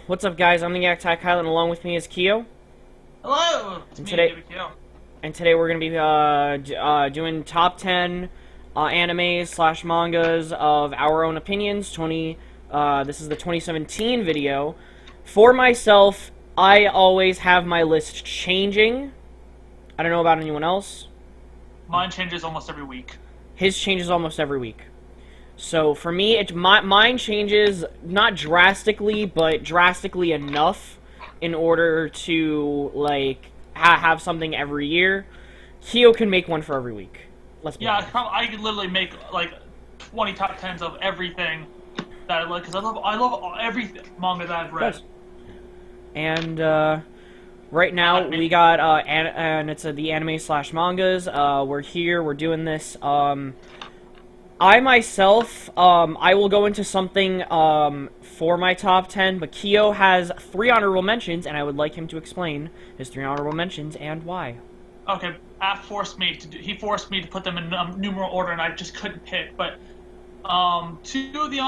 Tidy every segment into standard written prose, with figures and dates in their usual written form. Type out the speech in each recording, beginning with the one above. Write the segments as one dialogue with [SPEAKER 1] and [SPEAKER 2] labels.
[SPEAKER 1] What's up, guys? I'm the AckAttack Kyle, and along with me is Kyo.
[SPEAKER 2] Hello! It's
[SPEAKER 1] And
[SPEAKER 2] me,
[SPEAKER 1] today,
[SPEAKER 2] TheEpicKyo.
[SPEAKER 1] we're gonna be doing top 10 animes slash mangas of our own opinions. This is the 2017 video. For myself, I always have my list changing. I don't know about anyone else.
[SPEAKER 2] Mine changes almost every week.
[SPEAKER 1] His changes almost every week. So for me, mine changes not drastically, but drastically enough in order to like have something every year. Kyo can make one for every week. Let's be honest.
[SPEAKER 2] I could literally make like 20 top 10s of everything that I like, because I love every manga that I've read.
[SPEAKER 1] Yes. And right now we got and it's the anime slash mangas. We're here. We're doing this. I myself, I will go into something for my top 10, but Kyo has 3 honorable mentions, and I would like him to explain his 3 honorable mentions and why.
[SPEAKER 2] Okay, he forced me to put them in numeral order, and I just couldn't pick. But 2 of the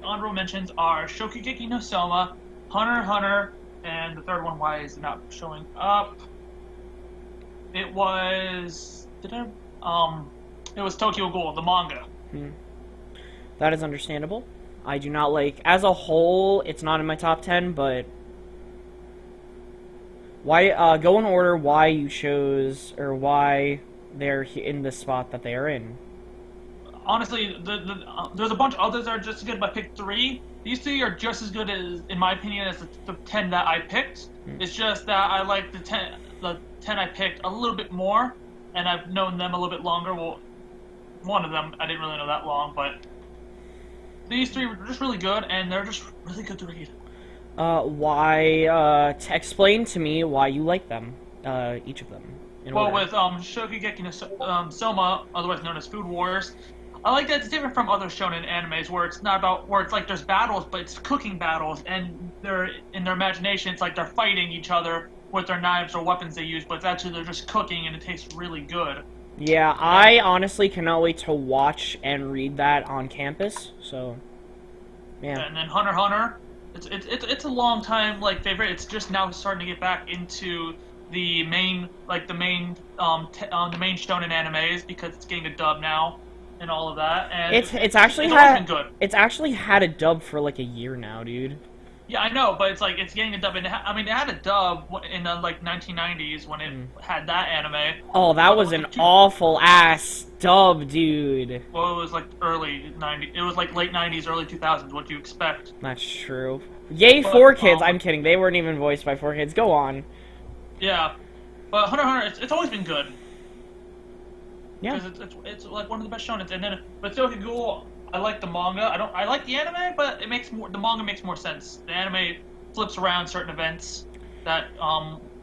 [SPEAKER 2] honorable mentions are Shokugeki no Soma, Hunter x Hunter, and the third one, why is it not showing up? It was It was Tokyo Ghoul, the manga.
[SPEAKER 1] That is understandable. I do not like, as a whole, it's not in my top 10, but why, go in order why you chose, or why they're in the spot that they are in.
[SPEAKER 2] Honestly, there's a bunch of others that are just as good, but I picked 3. These 3 are just as good, as, in my opinion, as the 10 that I picked. It's just that I like the 10 I picked a little bit more, and I've known them a little bit longer. Well, one of them I didn't really know that long, but these 3 were just really good, and they're just really good to read.
[SPEAKER 1] Explain to me why you like them, each of them.
[SPEAKER 2] Well, with Shokugeki no Soma, otherwise known as Food Wars, I like that it's different from other shonen animes where it's not about, where it's like there's battles, but it's cooking battles, and they're in their imagination, it's like they're fighting each other with their knives or weapons they use, but it's actually they're just cooking, and it tastes really good.
[SPEAKER 1] Yeah, I honestly cannot wait to watch and read that on campus. So, yeah.
[SPEAKER 2] And then Hunter x Hunter, it's a long time favorite. It's just now starting to get back into the main shonen animes because it's getting a dub now and all of that. And
[SPEAKER 1] it's actually been good. It's actually had a dub for like a year now, dude.
[SPEAKER 2] Yeah, I know, but it's getting a dub. And it had a dub in the 1990s when it had that anime.
[SPEAKER 1] Oh, that was an awful ass dub, dude.
[SPEAKER 2] Well, it was like early 90s. It was like late 90s, early 2000s. What do you expect?
[SPEAKER 1] That's true. Yay, 4Kids! I'm kidding. They weren't even voiced by 4Kids. Go on.
[SPEAKER 2] Yeah, but Hunter x Hunter, it's always been good.
[SPEAKER 1] Yeah.
[SPEAKER 2] Because it's like one of the best shonen. And then, but Tokyo Ghoul, I like the manga. I like the anime, but the manga makes more sense. The anime flips around certain events that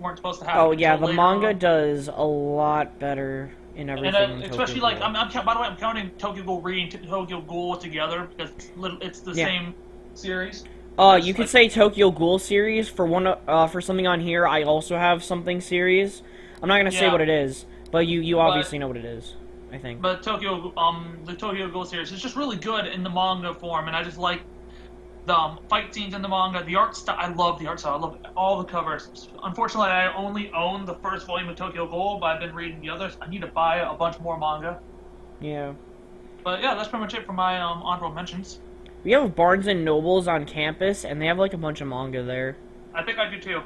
[SPEAKER 2] weren't supposed to happen.
[SPEAKER 1] Oh yeah, the manga does a lot better in everything.
[SPEAKER 2] And especially by the way, I'm counting Tokyo Ghoul Re and Tokyo Ghoul together because it's the same series.
[SPEAKER 1] You could say Tokyo Ghoul series for for something on here. I also have something series. I'm not gonna say what it is, but you obviously know what it is. I think.
[SPEAKER 2] But the Tokyo Ghoul series is just really good in the manga form, and I just like the fight scenes in the manga, the art style. I love the art style. I love all the covers. Unfortunately, I only own the first volume of Tokyo Ghoul, but I've been reading the others. I need to buy a bunch more manga.
[SPEAKER 1] Yeah.
[SPEAKER 2] But yeah, that's pretty much it for my honorable mentions.
[SPEAKER 1] We have Barnes and Nobles on campus, and they have like a bunch of manga there.
[SPEAKER 2] I think I do too.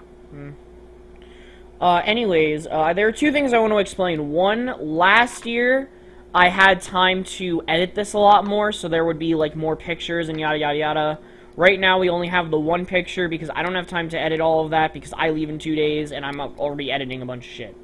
[SPEAKER 1] Anyways, there are 2 things I want to explain. One, last year, I had time to edit this a lot more, so there would be, like, more pictures and yada yada yada. Right now, we only have the 1 picture because I don't have time to edit all of that because I leave in 2 days and I'm already editing a bunch of shit.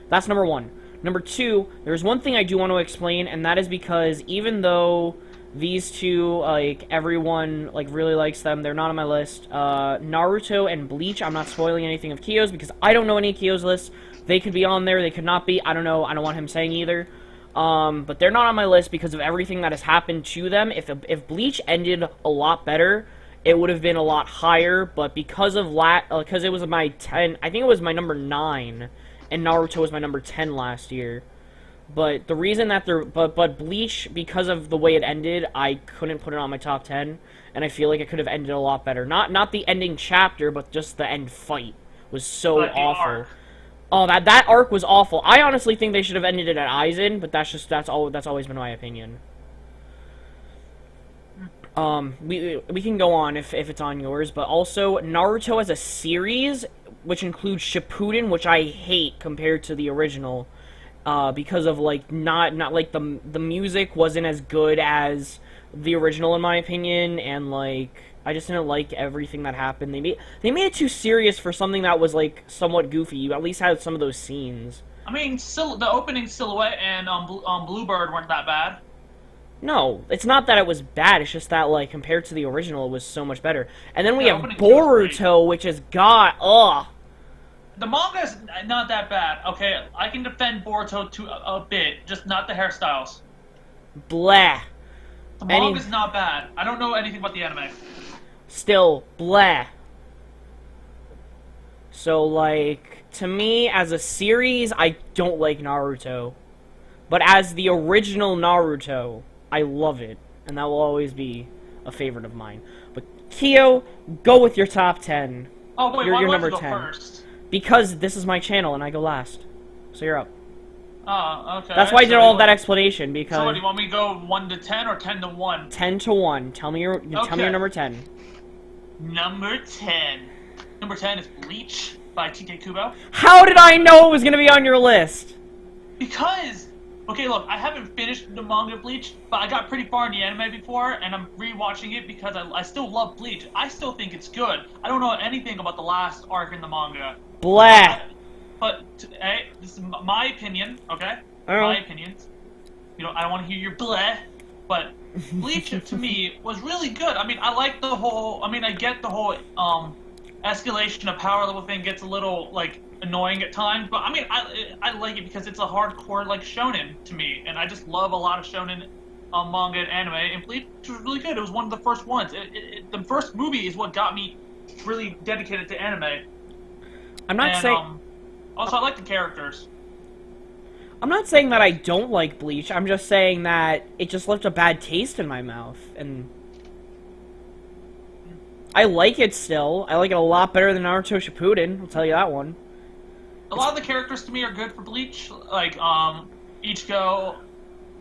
[SPEAKER 1] That's number 1. Number 2, there's one thing I do want to explain, and that is because even though these 2, like, everyone, like, really likes them, they're not on my list. Naruto and Bleach, I'm not spoiling anything of Kyo's because I don't know any of Kyo's lists. They could be on there, they could not be, I don't know, I don't want him saying either. But they're not on my list because of everything that has happened to them. If Bleach ended a lot better, it would have been a lot higher, but because of because it was my 10, I think it was my number 9, and Naruto was my number 10 last year. But the reason that but Bleach, because of the way it ended, I couldn't put it on my top 10, and I feel like it could have ended a lot better. Not the ending chapter, but just the end fight was so
[SPEAKER 2] Like the
[SPEAKER 1] awful.
[SPEAKER 2] arc.
[SPEAKER 1] Oh, that arc was awful. I honestly think they should have ended it at Aizen, but that's always been my opinion. We can go on if it's on yours, but also Naruto as a series, which includes Shippuden, which I hate compared to the original, because of like not like the music wasn't as good as the original in my opinion, and like I just didn't like everything that happened. They made it too serious for something that was like somewhat goofy. You at least had some of those scenes.
[SPEAKER 2] I mean, the opening Silhouette and Bluebird weren't that bad.
[SPEAKER 1] No, it's not that it was bad. It's just that, like, compared to the original, it was so much better. And then we
[SPEAKER 2] The
[SPEAKER 1] have
[SPEAKER 2] opening two was
[SPEAKER 1] Boruto, which has got, ugh.
[SPEAKER 2] The manga's not that bad. Okay, I can defend Boruto to a bit, just not the hairstyles.
[SPEAKER 1] Blah.
[SPEAKER 2] The manga's not bad. I don't know anything about the anime.
[SPEAKER 1] Still, blah. So, like, to me, as a series, I don't like Naruto. But as the original Naruto, I love it. And that will always be a favorite of mine. But, Kyo, go with your top 10.
[SPEAKER 2] Oh, wait,
[SPEAKER 1] You're
[SPEAKER 2] why do I
[SPEAKER 1] number
[SPEAKER 2] have to go
[SPEAKER 1] 10.
[SPEAKER 2] first?
[SPEAKER 1] Because this is my channel and I go last. So you're up.
[SPEAKER 2] Oh, okay.
[SPEAKER 1] That's why I did all of that explanation, because...
[SPEAKER 2] So what, do you want me to go 1 to 10 or 10 to 1?
[SPEAKER 1] 10 to 1. Tell me your number 10.
[SPEAKER 2] Number 10. Number 10 is Bleach by TK Kubo.
[SPEAKER 1] How did I know it was going to be on your list?
[SPEAKER 2] Because... Okay, look, I haven't finished the manga Bleach, but I got pretty far in the anime before, and I'm rewatching it because I still love Bleach. I still think it's good. I don't know anything about the last arc in the manga.
[SPEAKER 1] Blah.
[SPEAKER 2] But, hey, this is my opinion, okay?
[SPEAKER 1] Oh.
[SPEAKER 2] My opinions. You know, I don't want to hear your bleh, but Bleach, to me, was really good. I mean, I like the whole... I mean, I get the whole, escalation of power level thing gets a little, like, annoying at times, but I mean, I like it because it's a hardcore, like, shonen to me, and I just love a lot of shonen manga and anime, and Bleach was really good. It was one of the first ones. The first movie is what got me really dedicated to anime.
[SPEAKER 1] I'm not saying...
[SPEAKER 2] also, I like the characters.
[SPEAKER 1] I'm not saying that I don't like Bleach. I'm just saying that it just left a bad taste in my mouth, and... I like it still. I like it a lot better than Naruto Shippuden, I'll tell you that one.
[SPEAKER 2] A lot of the characters to me are good for Bleach, like Ichigo,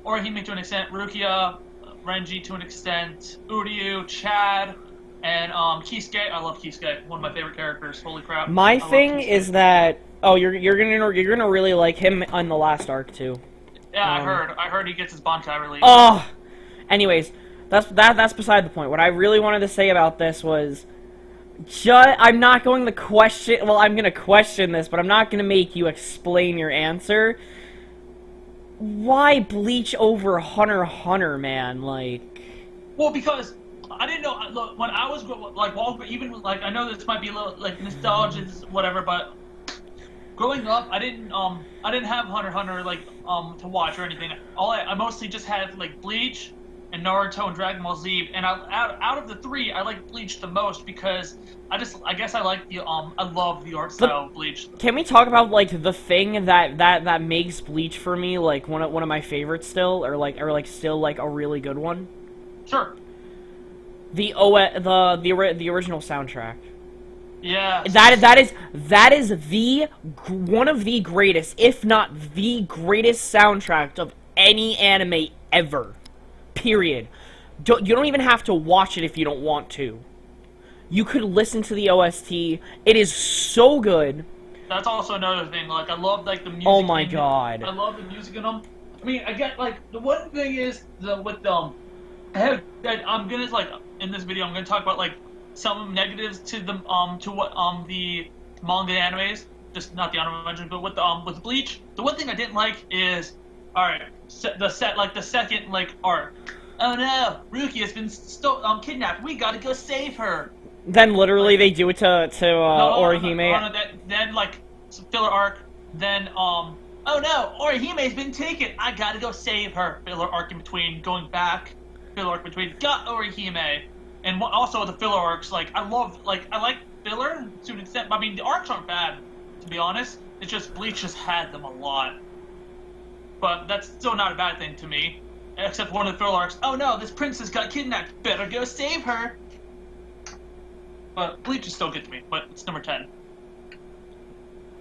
[SPEAKER 2] Orihime to an extent, Rukia, Renji to an extent, Uryu, Chad, and Kisuke. I love Kisuke, one of my favorite characters. Holy crap!
[SPEAKER 1] My thing is that you're gonna really like him on the last arc too.
[SPEAKER 2] Yeah, I heard he gets his Banchai release.
[SPEAKER 1] Oh, anyways, that's beside the point. What I really wanted to say about this was. I'm not going to question... Well, I'm going to question this, but I'm not going to make you explain your answer. Why Bleach over Hunter x Hunter, man? Like...
[SPEAKER 2] Well, because I didn't know... Look, when I was... Like, even... Like, I know this might be a little... Like, nostalgia, whatever, but... Growing up, I didn't have Hunter x Hunter, like, to watch or anything. I mostly just had, like, Bleach... and Naruto and Dragon Ball Z, and out of the three, I like Bleach the most because I guess I like the I love the art style of Bleach.
[SPEAKER 1] Can we talk about like the thing that makes Bleach for me like one of my favorites still, or still like a really good one?
[SPEAKER 2] Sure.
[SPEAKER 1] The original soundtrack.
[SPEAKER 2] Yeah.
[SPEAKER 1] That is one of the greatest, if not the greatest soundtrack of any anime ever. Period. You don't even have to watch it if you don't want to. You could listen to the OST. It is so good.
[SPEAKER 2] That's also another thing. Like, I love like the music.
[SPEAKER 1] Oh my god.
[SPEAKER 2] I love the music in them. I mean, I get like the one thing is with I'm gonna like in this video I'm gonna talk about like some negatives to the the manga animes, just not the honorable mention, but with Bleach. The one thing I didn't like is the second like arc. Oh no, Ruki has been kidnapped. We gotta go save her.
[SPEAKER 1] Then literally they do it to Orihime.
[SPEAKER 2] Then like filler arc. Then oh no, Orihime's been taken. I gotta go save her. Filler arc in between. Going back. Filler arc between. Got Orihime. And also the filler arcs. Like I like filler to an extent. I mean the arcs aren't bad, to be honest. It's just Bleach just had them a lot. but that's still not a bad thing to me. Except one of the filler arcs. Oh no, this princess got kidnapped. Better go save her. But Bleach is still good to me. But it's number 10.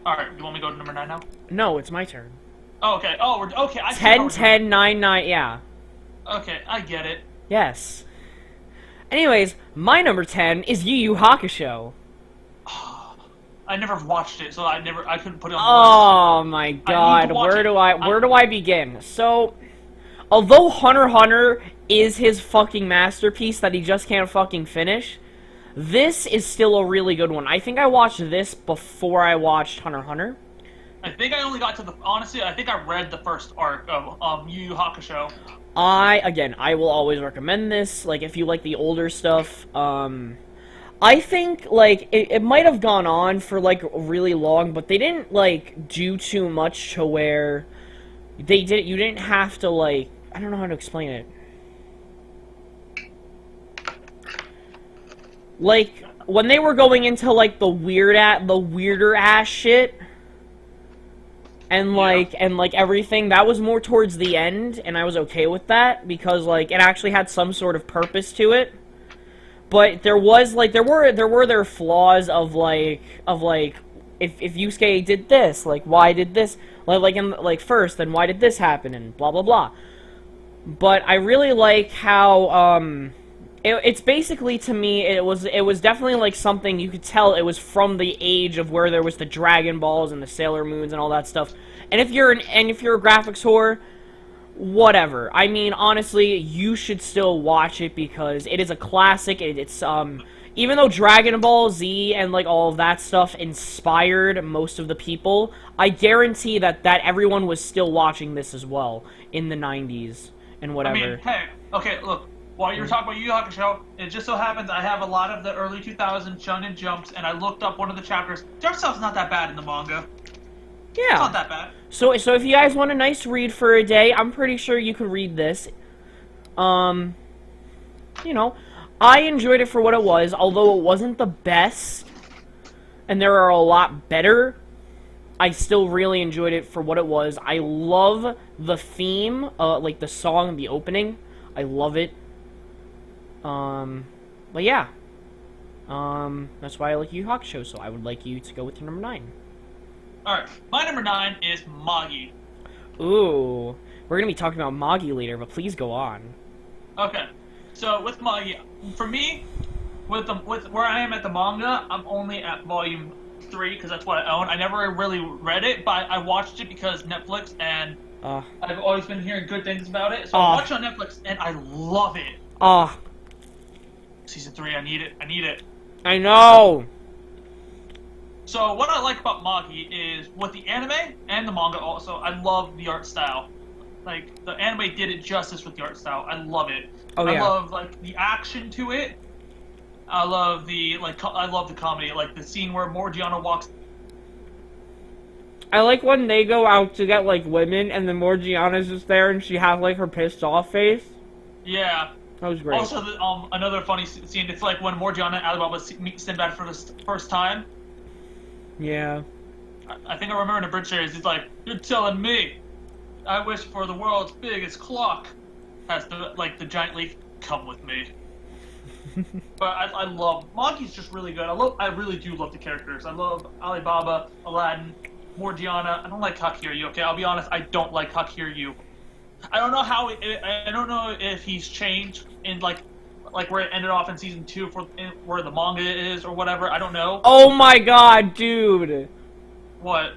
[SPEAKER 2] All right, you want me to go to number 9 now?
[SPEAKER 1] No, it's my turn.
[SPEAKER 2] Oh, okay. Oh, we're okay.
[SPEAKER 1] 10, 10, 9, 9. Yeah.
[SPEAKER 2] Okay, I get it.
[SPEAKER 1] Yes. Anyways, my number 10 is Yu Yu Hakusho.
[SPEAKER 2] I never watched it, so I couldn't put it on the list.
[SPEAKER 1] Oh my god, where do I begin? So, although Hunter x Hunter is his fucking masterpiece that he just can't fucking finish, this is still a really good one. I think I watched this before I watched Hunter x Hunter.
[SPEAKER 2] I think I only got to honestly, I think I read the first arc of Yu Yu Hakusho.
[SPEAKER 1] I will always recommend this, like, if you like the older stuff. I think, like, it might have gone on for, like, really long, but they didn't, like, do too much to where you didn't have to, like, I don't know how to explain it. Like, when they were going into, like, the weirder ass shit, and everything, that was more towards the end, and I was okay with that, because, like, it actually had some sort of purpose to it. But there were their flaws of if Yusuke did this, like, why did this, first, then why did this happen, and blah blah blah. But I really like how it's basically, to me, it was definitely like something you could tell it was from the age of where there was the Dragon Balls and the Sailor Moons and all that stuff. And if you're a graphics whore, whatever. I mean, honestly, you should still watch it because it is a classic. It's even though Dragon Ball Z and like all of that stuff inspired most of the people, I guarantee that everyone was still watching this as well in the 90s and whatever.
[SPEAKER 2] I mean, hey, okay, look. While you were talking about Yu Yu Hakusho, it just so happens I have a lot of the early 2000s Shonen Jumps, and I looked up one of the chapters. The art style's not that bad in the manga.
[SPEAKER 1] Yeah.
[SPEAKER 2] It's not that bad.
[SPEAKER 1] So if you guys want a nice read for a day, I'm pretty sure you could read this. You know, I enjoyed it for what it was, although it wasn't the best, and there are a lot better. I still really enjoyed it for what it was. I love the theme, like the song, the opening. I love it. But yeah. That's why I like Yu Yu Hakusho, so I would like you to go with your number 9.
[SPEAKER 2] Alright, my number 9 is Magi.
[SPEAKER 1] Ooh. We're gonna be talking about Magi later, but please go on.
[SPEAKER 2] Okay. So, with Magi, for me, with where I am at the manga, I'm only at volume 3, because that's what I own. I never really read it, but I watched it because Netflix, and I've always been hearing good things about it. So I watched it on Netflix, and I love it. Season 3, I need it.
[SPEAKER 1] I know!
[SPEAKER 2] So what I like about Magi is, with the anime and the manga also, I love the art style. Like, the anime did it justice with the art style. I love it.
[SPEAKER 1] Oh, yeah.
[SPEAKER 2] I love, like, the action to it. I love the comedy. Like, the scene where Morgiana walks...
[SPEAKER 1] I like when they go out to get, like, women, and then Morgiana's just there, and she has, like, her pissed off face.
[SPEAKER 2] Yeah.
[SPEAKER 1] That was great.
[SPEAKER 2] Also, another funny scene, it's like when Morgiana and Alibaba meet Sinbad for the first time.
[SPEAKER 1] Yeah.
[SPEAKER 2] I think I remember in the bridge series, he's like, "You're telling me I wish for the world's biggest clock has the giant leaf come with me." But I love Magi's just really good. I really do love the characters. I love Alibaba, Aladdin, Morgiana. I don't like Hakiryu. Okay, I'll be honest. I don't like Hakiryu. I don't know I don't know if he's changed in like where it ended off in season 2 where the manga is or whatever. I don't know.
[SPEAKER 1] Oh my god, dude.
[SPEAKER 2] What?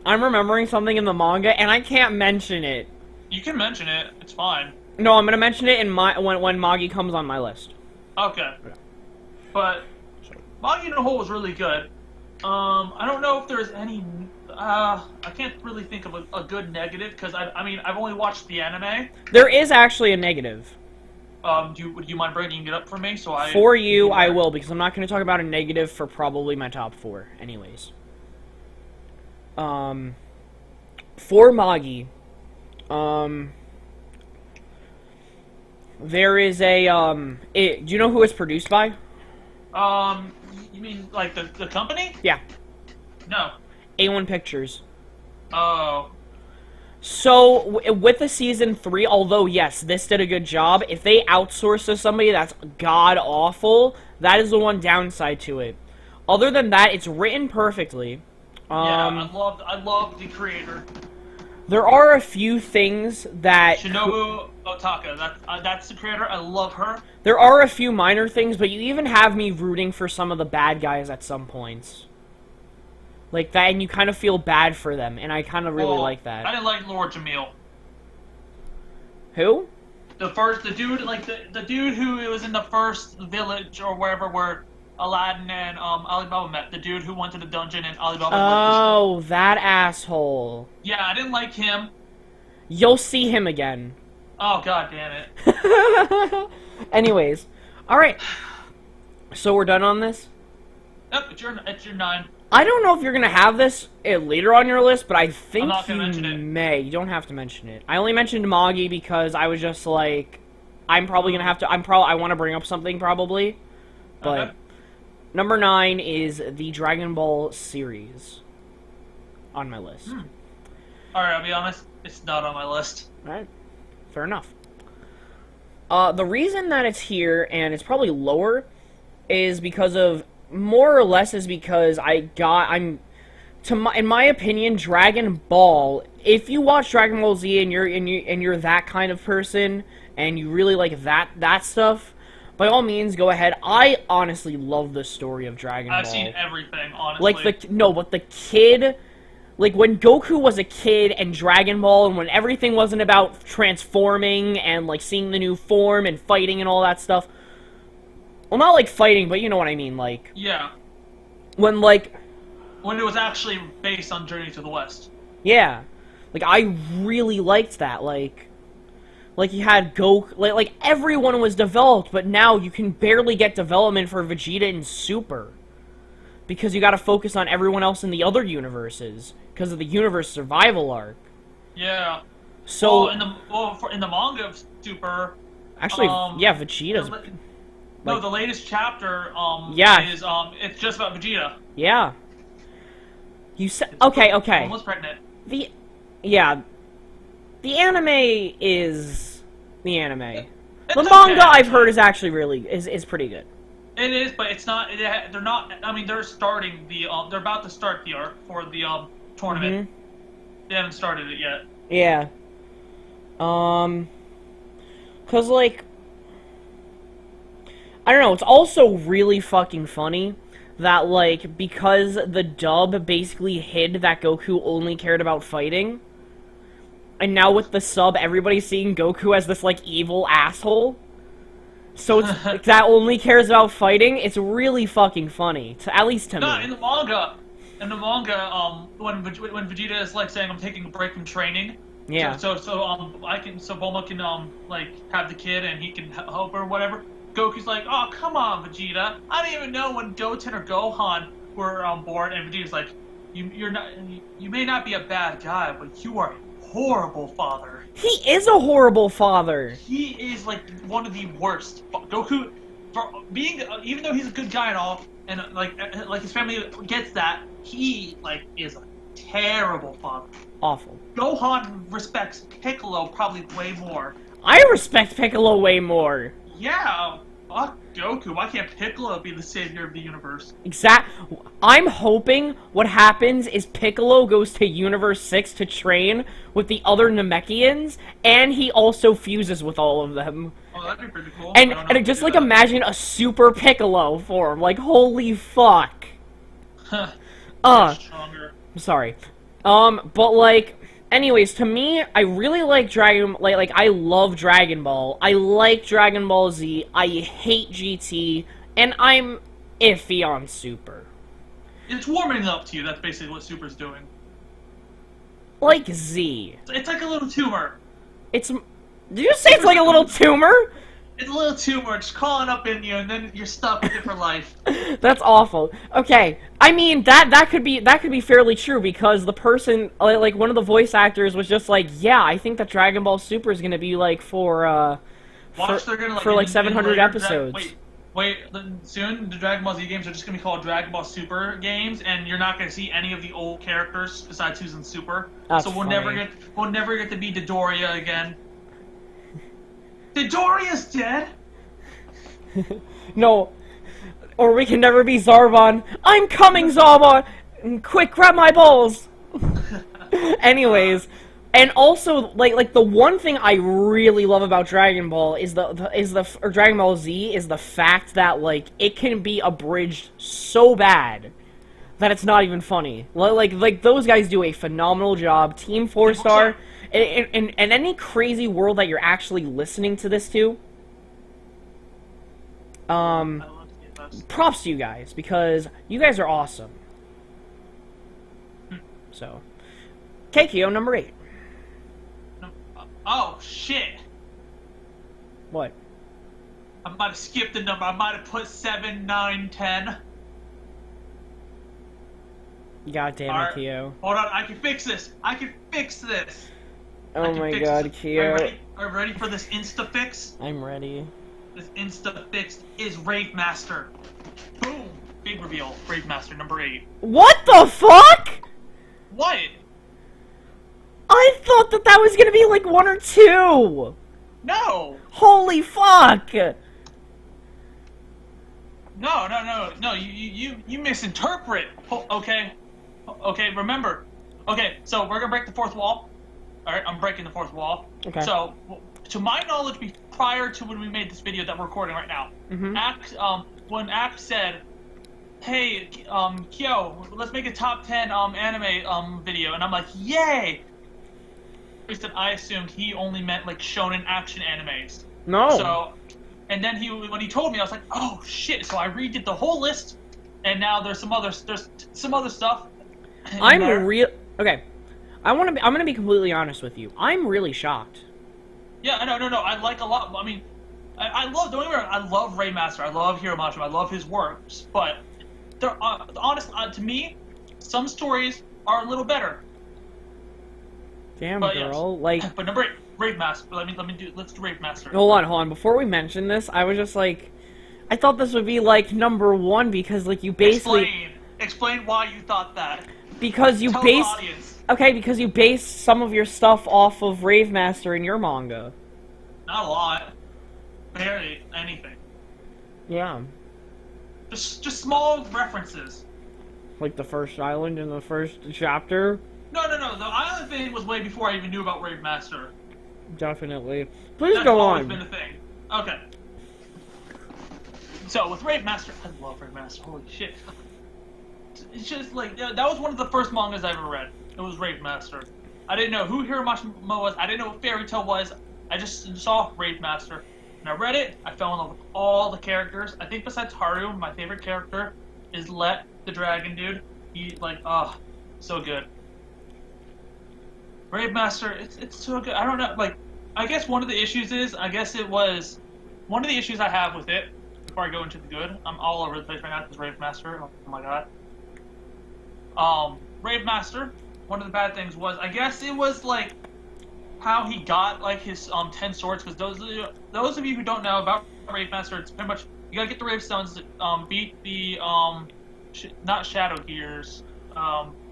[SPEAKER 1] I'm remembering something in the manga, and I can't mention it.
[SPEAKER 2] You can mention it. It's fine.
[SPEAKER 1] No, I'm gonna mention it in when Magi comes on my list.
[SPEAKER 2] Okay. But Magi in a whole was really good. I don't know if there's any. I can't really think of a good negative because I mean I've only watched the anime.
[SPEAKER 1] There is actually a negative.
[SPEAKER 2] Would you mind bringing it up for me?
[SPEAKER 1] For you, I will, because I'm not going to talk about a negative for probably my top 4, anyways. For Magi, there is a do you know who it's produced by?
[SPEAKER 2] You mean like the company?
[SPEAKER 1] Yeah.
[SPEAKER 2] No.
[SPEAKER 1] A1 Pictures.
[SPEAKER 2] Oh.
[SPEAKER 1] So, with the Season 3, although, yes, this did a good job, if they outsource to somebody that's god-awful, that is the one downside to it. Other than that, it's written perfectly.
[SPEAKER 2] Yeah, I love the creator.
[SPEAKER 1] There are a few things that...
[SPEAKER 2] Shinobu Otaka, that's the creator, I love her.
[SPEAKER 1] There are a few minor things, but you even have me rooting for some of the bad guys at some points. Like that, and you kind of feel bad for them, and I kind of really like that.
[SPEAKER 2] I didn't like Lord Jamil.
[SPEAKER 1] Who?
[SPEAKER 2] The dude, like, the dude who was in the first village, or wherever, where Aladdin and Alibaba met. The dude who went to the dungeon and Alibaba...
[SPEAKER 1] Oh, that asshole.
[SPEAKER 2] Yeah, I didn't like him.
[SPEAKER 1] You'll see him again.
[SPEAKER 2] Oh, god damn it.
[SPEAKER 1] Anyways. Alright. So we're done on this?
[SPEAKER 2] Yep, it's your 9.
[SPEAKER 1] I don't know if you're gonna have this later on your list, but I think
[SPEAKER 2] I'm not gonna mention
[SPEAKER 1] you
[SPEAKER 2] it.
[SPEAKER 1] may. You don't have to mention it. I only mentioned Magi because I was just like, I'm probably gonna have to. I want to bring up something probably, but
[SPEAKER 2] Okay.
[SPEAKER 1] number 9 is the Dragon Ball series on my list.
[SPEAKER 2] Alright, I'll be honest, it's not on my list.
[SPEAKER 1] Alright, fair enough. The reason that it's here and it's probably lower is because of. More or less is because in my opinion, Dragon Ball. If you watch Dragon Ball Z and you're that kind of person and you really like that stuff, by all means, go ahead. I honestly love the story of Dragon Ball.
[SPEAKER 2] I've seen everything, honestly.
[SPEAKER 1] Like but the kid, like when Goku was a kid and Dragon Ball, and when everything wasn't about transforming and like seeing the new form and fighting and all that stuff. Well, not like fighting, but you know what I mean, like...
[SPEAKER 2] Yeah.
[SPEAKER 1] When, like...
[SPEAKER 2] When it was actually based on Journey to the West.
[SPEAKER 1] Yeah. Like, I really liked that, like you had Goku... Like, everyone was developed, but now you can barely get development for Vegeta in Super. Because you gotta focus on everyone else in the other universes. Because of the universe survival arc.
[SPEAKER 2] Yeah.
[SPEAKER 1] So...
[SPEAKER 2] in the manga of Super...
[SPEAKER 1] Actually, yeah, Vegeta's...
[SPEAKER 2] No, the latest chapter, is, it's just about Vegeta.
[SPEAKER 1] Yeah. You said... Okay.
[SPEAKER 2] Almost pregnant.
[SPEAKER 1] The anime is... The anime. The manga, I've heard, is actually really... is pretty good.
[SPEAKER 2] It is, but it's not... They're not... I mean, they're starting the... they're about to start the arc for the, tournament. They haven't started it yet.
[SPEAKER 1] Yeah. 'Cause, like... I don't know, it's also really fucking funny that, like, because the dub basically hid that Goku only cared about fighting, and now with the sub, everybody's seeing Goku as this, like, evil asshole. So it's like, that only cares about fighting. It's really fucking funny, at least to me.
[SPEAKER 2] No, in the manga, when Vegeta is, like, saying, I'm taking a break from training,
[SPEAKER 1] yeah.
[SPEAKER 2] So Bulma can, like, have the kid and he can help her or whatever. Goku's like, oh, come on, Vegeta. I didn't even know when Goten or Gohan were on board, and Vegeta's like, you may not be a bad guy, but you are a horrible father.
[SPEAKER 1] He is a horrible father.
[SPEAKER 2] He is, like, one of the worst. Goku, for being, even though he's a good guy and all, and, like his family gets that, he, like, is a terrible father.
[SPEAKER 1] Awful.
[SPEAKER 2] Gohan respects Piccolo probably way more.
[SPEAKER 1] I respect Piccolo way more.
[SPEAKER 2] Yeah, fuck Goku. Why can't Piccolo be the savior of the universe?
[SPEAKER 1] I'm hoping what happens is Piccolo goes to Universe 6 to train with the other Namekians, and he also fuses with all of them.
[SPEAKER 2] Oh, that'd be pretty cool.
[SPEAKER 1] And just, like, imagine a Super Piccolo form. Like, holy fuck.
[SPEAKER 2] Stronger.
[SPEAKER 1] I'm sorry. But, like... Anyways, to me, I really like I love Dragon Ball. I like Dragon Ball Z. I hate GT. And I'm iffy on Super.
[SPEAKER 2] It's warming up to you. That's basically what Super's doing.
[SPEAKER 1] Like Z.
[SPEAKER 2] It's like a little tumor.
[SPEAKER 1] Did you say it's like a little tumor?
[SPEAKER 2] It's a little tumor. It's crawling up in you, and then you're stuck with it for life.
[SPEAKER 1] That's awful. Okay, I mean that could be fairly true because the person, like one of the voice actors, was just like, yeah, I think that Dragon Ball Super is gonna be like for like 700 episodes.
[SPEAKER 2] Wait, soon the Dragon Ball Z games are just gonna be called Dragon Ball Super games, and you're not gonna see any of the old characters besides Susan Super.
[SPEAKER 1] That's
[SPEAKER 2] so we'll
[SPEAKER 1] funny.
[SPEAKER 2] never get to be Dodoria again. Dodoria's dead.
[SPEAKER 1] No, or we can never be Zarbon. I'm coming, Zarbon! Quick, grab my balls! Anyways, and also, like the one thing I really love about Dragon Ball is or Dragon Ball Z is the fact that, like, it can be abridged so bad that it's not even funny. Like those guys do a phenomenal job. Team 4-Star, and any crazy world that you're actually listening to this to, props to you guys, because you guys are awesome. So, KKO number 8.
[SPEAKER 2] Oh shit!
[SPEAKER 1] What?
[SPEAKER 2] I might have skipped the number. I might have put 7, 9, 10.
[SPEAKER 1] God damn it, Kyo.
[SPEAKER 2] Hold on, I can fix this. I can fix this.
[SPEAKER 1] Oh my god, Kyo.
[SPEAKER 2] Are you ready for this insta fix?
[SPEAKER 1] I'm ready.
[SPEAKER 2] This insta fix is Rave Master. Boom! Big reveal. Rave Master number 8.
[SPEAKER 1] What the fuck?
[SPEAKER 2] What?
[SPEAKER 1] I thought that was gonna be like 1 or 2.
[SPEAKER 2] No.
[SPEAKER 1] Holy fuck!
[SPEAKER 2] No. You misinterpret. Okay. Okay. Remember. Okay. So we're gonna break the fourth wall. All right. I'm breaking the fourth wall.
[SPEAKER 1] Okay.
[SPEAKER 2] So, to my knowledge, prior to when we made this video that we're recording right now, when Ack said, "Hey, Kyo, let's make a top 10 anime video," and I'm like, "Yay!" I assumed he only meant like shonen action animes.
[SPEAKER 1] No.
[SPEAKER 2] So, and then when he told me, I was like, "Oh shit!" So I redid the whole list, and now there's some other stuff.
[SPEAKER 1] Okay. I'm gonna be completely honest with you. I'm really shocked.
[SPEAKER 2] Yeah, no. I like a lot. I mean, I love. Don't get me wrong. I love Ray Master. I love Hiro Macho. I love his works. But they're to me, some stories are a little better.
[SPEAKER 1] Damn,
[SPEAKER 2] but
[SPEAKER 1] girl.
[SPEAKER 2] Yes.
[SPEAKER 1] Like.
[SPEAKER 2] But number 8, Rave Master. Let's do Rave Master.
[SPEAKER 1] Hold on. Before we mention this, I was just like, I thought this would be like number 1 because like you basically
[SPEAKER 2] explain why you thought that.
[SPEAKER 1] Because you
[SPEAKER 2] Tell
[SPEAKER 1] based.
[SPEAKER 2] the audience.
[SPEAKER 1] Okay, because you base some of your stuff off of Rave Master in your manga.
[SPEAKER 2] Not a lot. Barely anything.
[SPEAKER 1] Yeah.
[SPEAKER 2] Just small references.
[SPEAKER 1] Like the first island in the first chapter?
[SPEAKER 2] No. The island thing was way before I even knew about Rave Master.
[SPEAKER 1] Definitely. Please
[SPEAKER 2] That's
[SPEAKER 1] go
[SPEAKER 2] always
[SPEAKER 1] on.
[SPEAKER 2] been a thing. Okay. So with Rave Master, I love Rave Master. Holy shit. It's just like that was one of the first mangas I ever read. It was Rave Master. I didn't know who Hiromacho was. I didn't know what Fairy Tail was. I just saw Rave Master. And I read it. I fell in love with all the characters. I think besides Haru, my favorite character is Let, the dragon dude. He, so good. Rave Master, it's so good. I don't know, I guess one of the issues one of the issues I have with it, before I go into the good, I'm all over the place right now because Rave Master, oh my god. Rave Master, one of the bad things was, I guess it was, how he got, his, 10 swords, because those of you who don't know about Rave Master, it's pretty much, you gotta get the Rave Stones to, beat the, not Shadow Gears,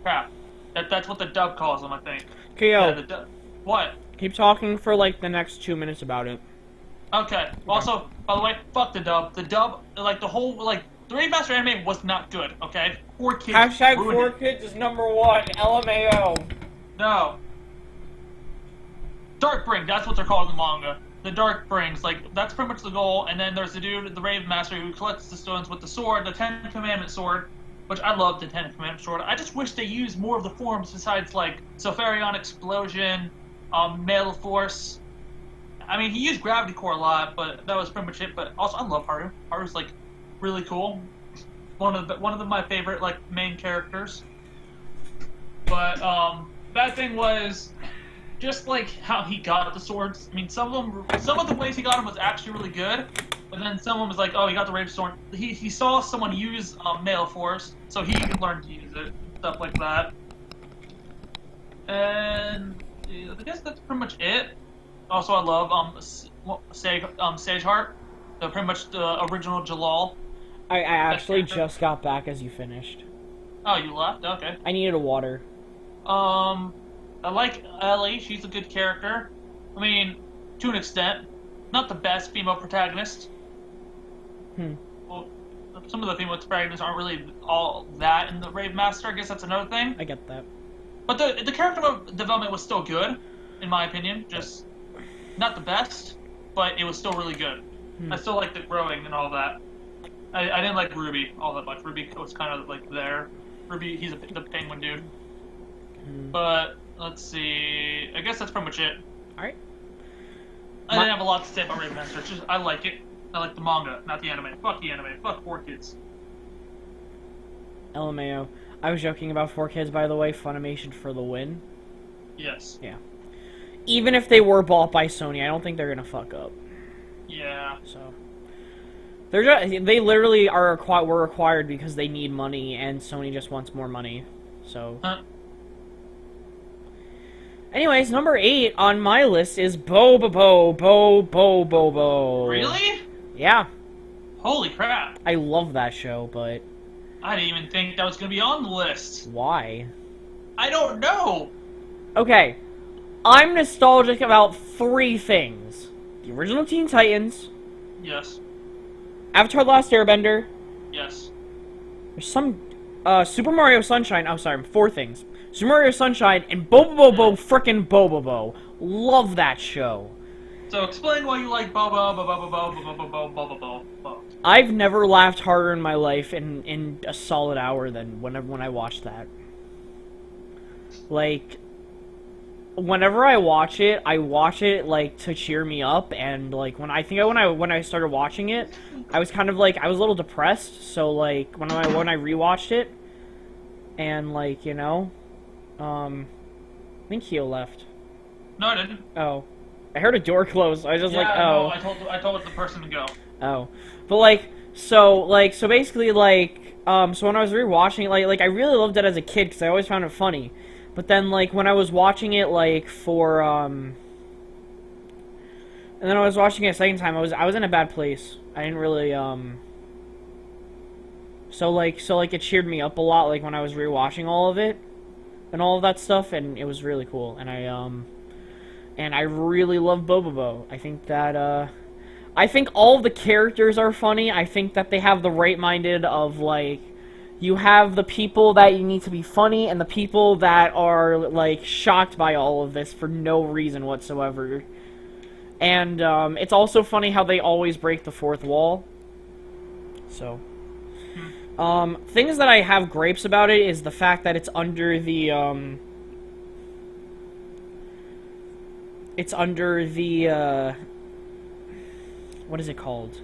[SPEAKER 2] crap. That's what the dub calls them, I think.
[SPEAKER 1] Kyo,
[SPEAKER 2] Yeah, what?
[SPEAKER 1] keep talking for, the next 2 minutes about it.
[SPEAKER 2] Okay. Also, by the way, fuck the dub. The dub, the whole, the Rave Master anime was not good, okay? 4 kids
[SPEAKER 1] Hashtag
[SPEAKER 2] ruined
[SPEAKER 1] 4
[SPEAKER 2] it.
[SPEAKER 1] kids is number 1. LMAO.
[SPEAKER 2] No. Darkbring, that's what they're called in the manga. The Darkbrings, that's pretty much the goal. And then there's the dude, the Rave Master, who collects the stones with the sword, the Ten Commandment sword, which I love the Ten Commandment sword. I just wish they used more of the forms besides, Sulfurion Explosion, Male Force. I mean, he used Gravity Core a lot, but that was pretty much it. But also, I love Haru. Haru's, really cool. One of my favorite, main characters. But, bad thing was just, how he got the swords. I mean, some of the ways he got them was actually really good. But then someone was like, oh, he got the Rave Sword. He saw someone use Male Force, so he could learn to use it. Stuff like that. And I guess that's pretty much it. Also, I love Sage Heart. pretty much the original Jalal.
[SPEAKER 1] I actually
[SPEAKER 2] character.
[SPEAKER 1] just got back as you finished.
[SPEAKER 2] Oh, you left? Okay.
[SPEAKER 1] I needed a water.
[SPEAKER 2] I like Ellie. She's a good character. I mean, to an extent. Not the best female protagonist. Well, some of the female protagonists aren't really all that in the Rave Master. I guess that's another thing.
[SPEAKER 1] I get that.
[SPEAKER 2] But the character development was still good, in my opinion. Just not the best, but it was still really good. I still liked the growing and all that. I didn't like Ruby all that much. Ruby was kind of like there. Ruby, he's the penguin dude. But let's see. I guess that's pretty much it.
[SPEAKER 1] All right.
[SPEAKER 2] I didn't have a lot to say about Rave Master. It's just I like it. I like the manga, not the anime. Fuck the anime. Fuck 4Kids.
[SPEAKER 1] LMAO. I was joking about 4Kids, by the way. Funimation for the win.
[SPEAKER 2] Yes.
[SPEAKER 1] Yeah. Even if they were bought by Sony, I don't think they're gonna fuck up.
[SPEAKER 2] Yeah.
[SPEAKER 1] So they literally were required because they need money, and Sony just wants more money. So. Anyways, number 8 on my list is Bo.
[SPEAKER 2] Really?
[SPEAKER 1] Yeah.
[SPEAKER 2] Holy crap.
[SPEAKER 1] I love that show, but...
[SPEAKER 2] I didn't even think that was going to be on the list.
[SPEAKER 1] Why?
[SPEAKER 2] I don't know.
[SPEAKER 1] Okay. I'm nostalgic about 3 things. The original Teen Titans.
[SPEAKER 2] Yes.
[SPEAKER 1] Avatar: The Last Airbender.
[SPEAKER 2] Yes.
[SPEAKER 1] There's some... Super Mario Sunshine. Oh, sorry. 4 things. Super Mario Sunshine and frickin' Bobobo. Love that show.
[SPEAKER 2] So explain why you like Bobo.
[SPEAKER 1] I've never laughed harder in my life in a solid hour than when I watched that. Like, whenever I watch it like to cheer me up, and like when I started watching it, I was kind of like I was a little depressed. So like when I rewatched it, and like I think Kyo left.
[SPEAKER 2] No, I didn't.
[SPEAKER 1] Oh. I heard a door close. I was just like, oh.
[SPEAKER 2] No, I told the person to go.
[SPEAKER 1] Oh. But so basically so when I was rewatching it, like I really loved it as a kid because I always found it funny. But then when I was watching it and then I was watching it a second time, I was in a bad place. I didn't really so it cheered me up a lot when I was rewatching all of it and all of that stuff, and it was really cool. And I really love Bobobo. I think that I think all the characters are funny. I think that they have the right minded of you have the people that you need to be funny and the people that are shocked by all of this for no reason whatsoever. And it's also funny how they always break the fourth wall. So things that I have gripes about it is the fact that it's under the what is it called?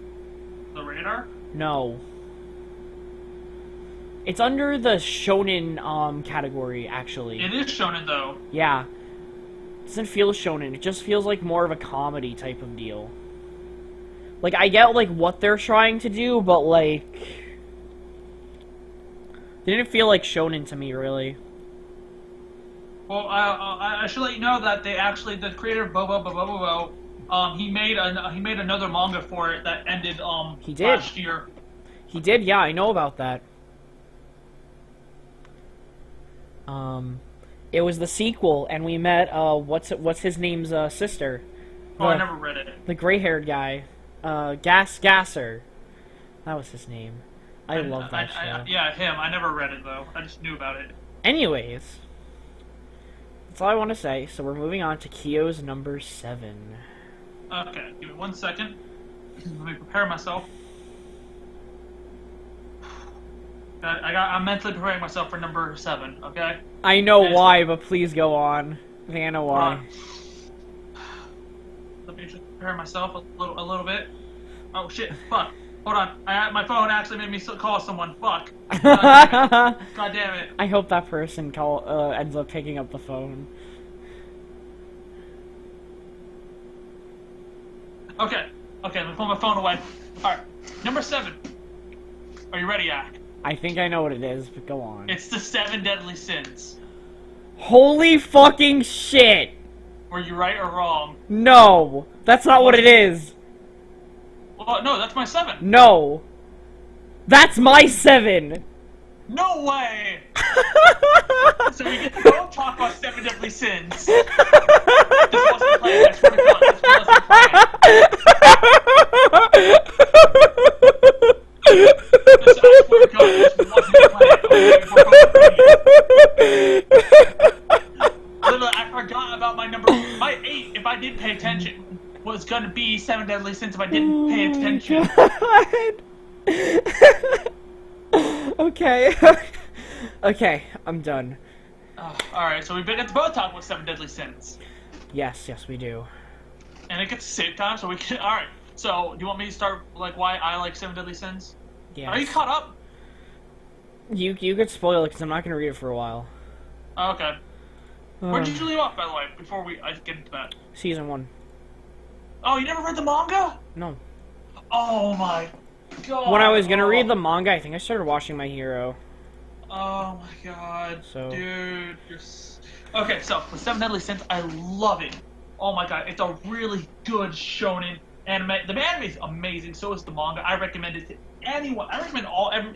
[SPEAKER 2] The radar?
[SPEAKER 1] No. It's under the shonen category, actually.
[SPEAKER 2] It is shonen though.
[SPEAKER 1] Yeah. It doesn't feel shonen. It just feels like more of a comedy type of deal. I get what they're trying to do, but it didn't feel like shonen to me, really.
[SPEAKER 2] Well, I should let you know that the creator of Bobo, he made another manga for it that ended
[SPEAKER 1] He did.
[SPEAKER 2] last year.
[SPEAKER 1] He did, yeah, I know about that. It was the sequel, and we met what's his name's sister.
[SPEAKER 2] I never read it.
[SPEAKER 1] The gray-haired guy, Gasser. That was his name. I love that show.
[SPEAKER 2] Yeah, him. I never read it though. I just knew about it.
[SPEAKER 1] Anyways, that's all I want to say. So we're moving on to Kyo's number 7.
[SPEAKER 2] Okay, give me 1 second. Let me prepare myself. I'm mentally preparing myself for number 7. Okay.
[SPEAKER 1] I know why, but please go on. I think I know why.
[SPEAKER 2] Let me just prepare myself a little bit. Oh shit! Fuck! Hold on. My phone actually made me call someone. Fuck. God damn it.
[SPEAKER 1] I hope that person ends up picking up the phone.
[SPEAKER 2] Okay. Let me pull my phone away. Alright. Number 7. Are you ready, Ack?
[SPEAKER 1] I think I know what it is, but go on.
[SPEAKER 2] It's the 7 Deadly Sins.
[SPEAKER 1] Holy fucking shit!
[SPEAKER 2] Were you right or wrong?
[SPEAKER 1] No! That's not what it is!
[SPEAKER 2] Well, no, that's my 7.
[SPEAKER 1] No! That's my 7!
[SPEAKER 2] No way! So we get to go talk about 7 deadly sins. This wasn't planned, I swear to God, this wasn't planned. I swear to God, this wasn't planned. Literally, I forgot about my number. My 8, if I did pay attention, was gonna be 7 deadly sins if I didn't pay attention.
[SPEAKER 1] Okay. Okay, I'm done.
[SPEAKER 2] Alright, so we get to both talk about 7 deadly sins.
[SPEAKER 1] Yes, we do.
[SPEAKER 2] And it gets to save time, so we can. Alright, so do you want me to start, like, why I like 7 deadly sins?
[SPEAKER 1] Yes.
[SPEAKER 2] Are you caught up?
[SPEAKER 1] You could spoil it because I'm not gonna read it for a while.
[SPEAKER 2] Oh, okay. Where did you leave off, by the way, before I get into that?
[SPEAKER 1] Season 1.
[SPEAKER 2] Oh, you never read the manga?
[SPEAKER 1] No.
[SPEAKER 2] Oh my god.
[SPEAKER 1] When I was gonna read the manga, I think I started watching My Hero.
[SPEAKER 2] Oh my god.
[SPEAKER 1] So.
[SPEAKER 2] Dude, you're. Okay, so with 7 Deadly Sins, I love it. Oh my god, it's a really good shonen anime. The anime is amazing, so is the manga. I recommend it to anyone. I recommend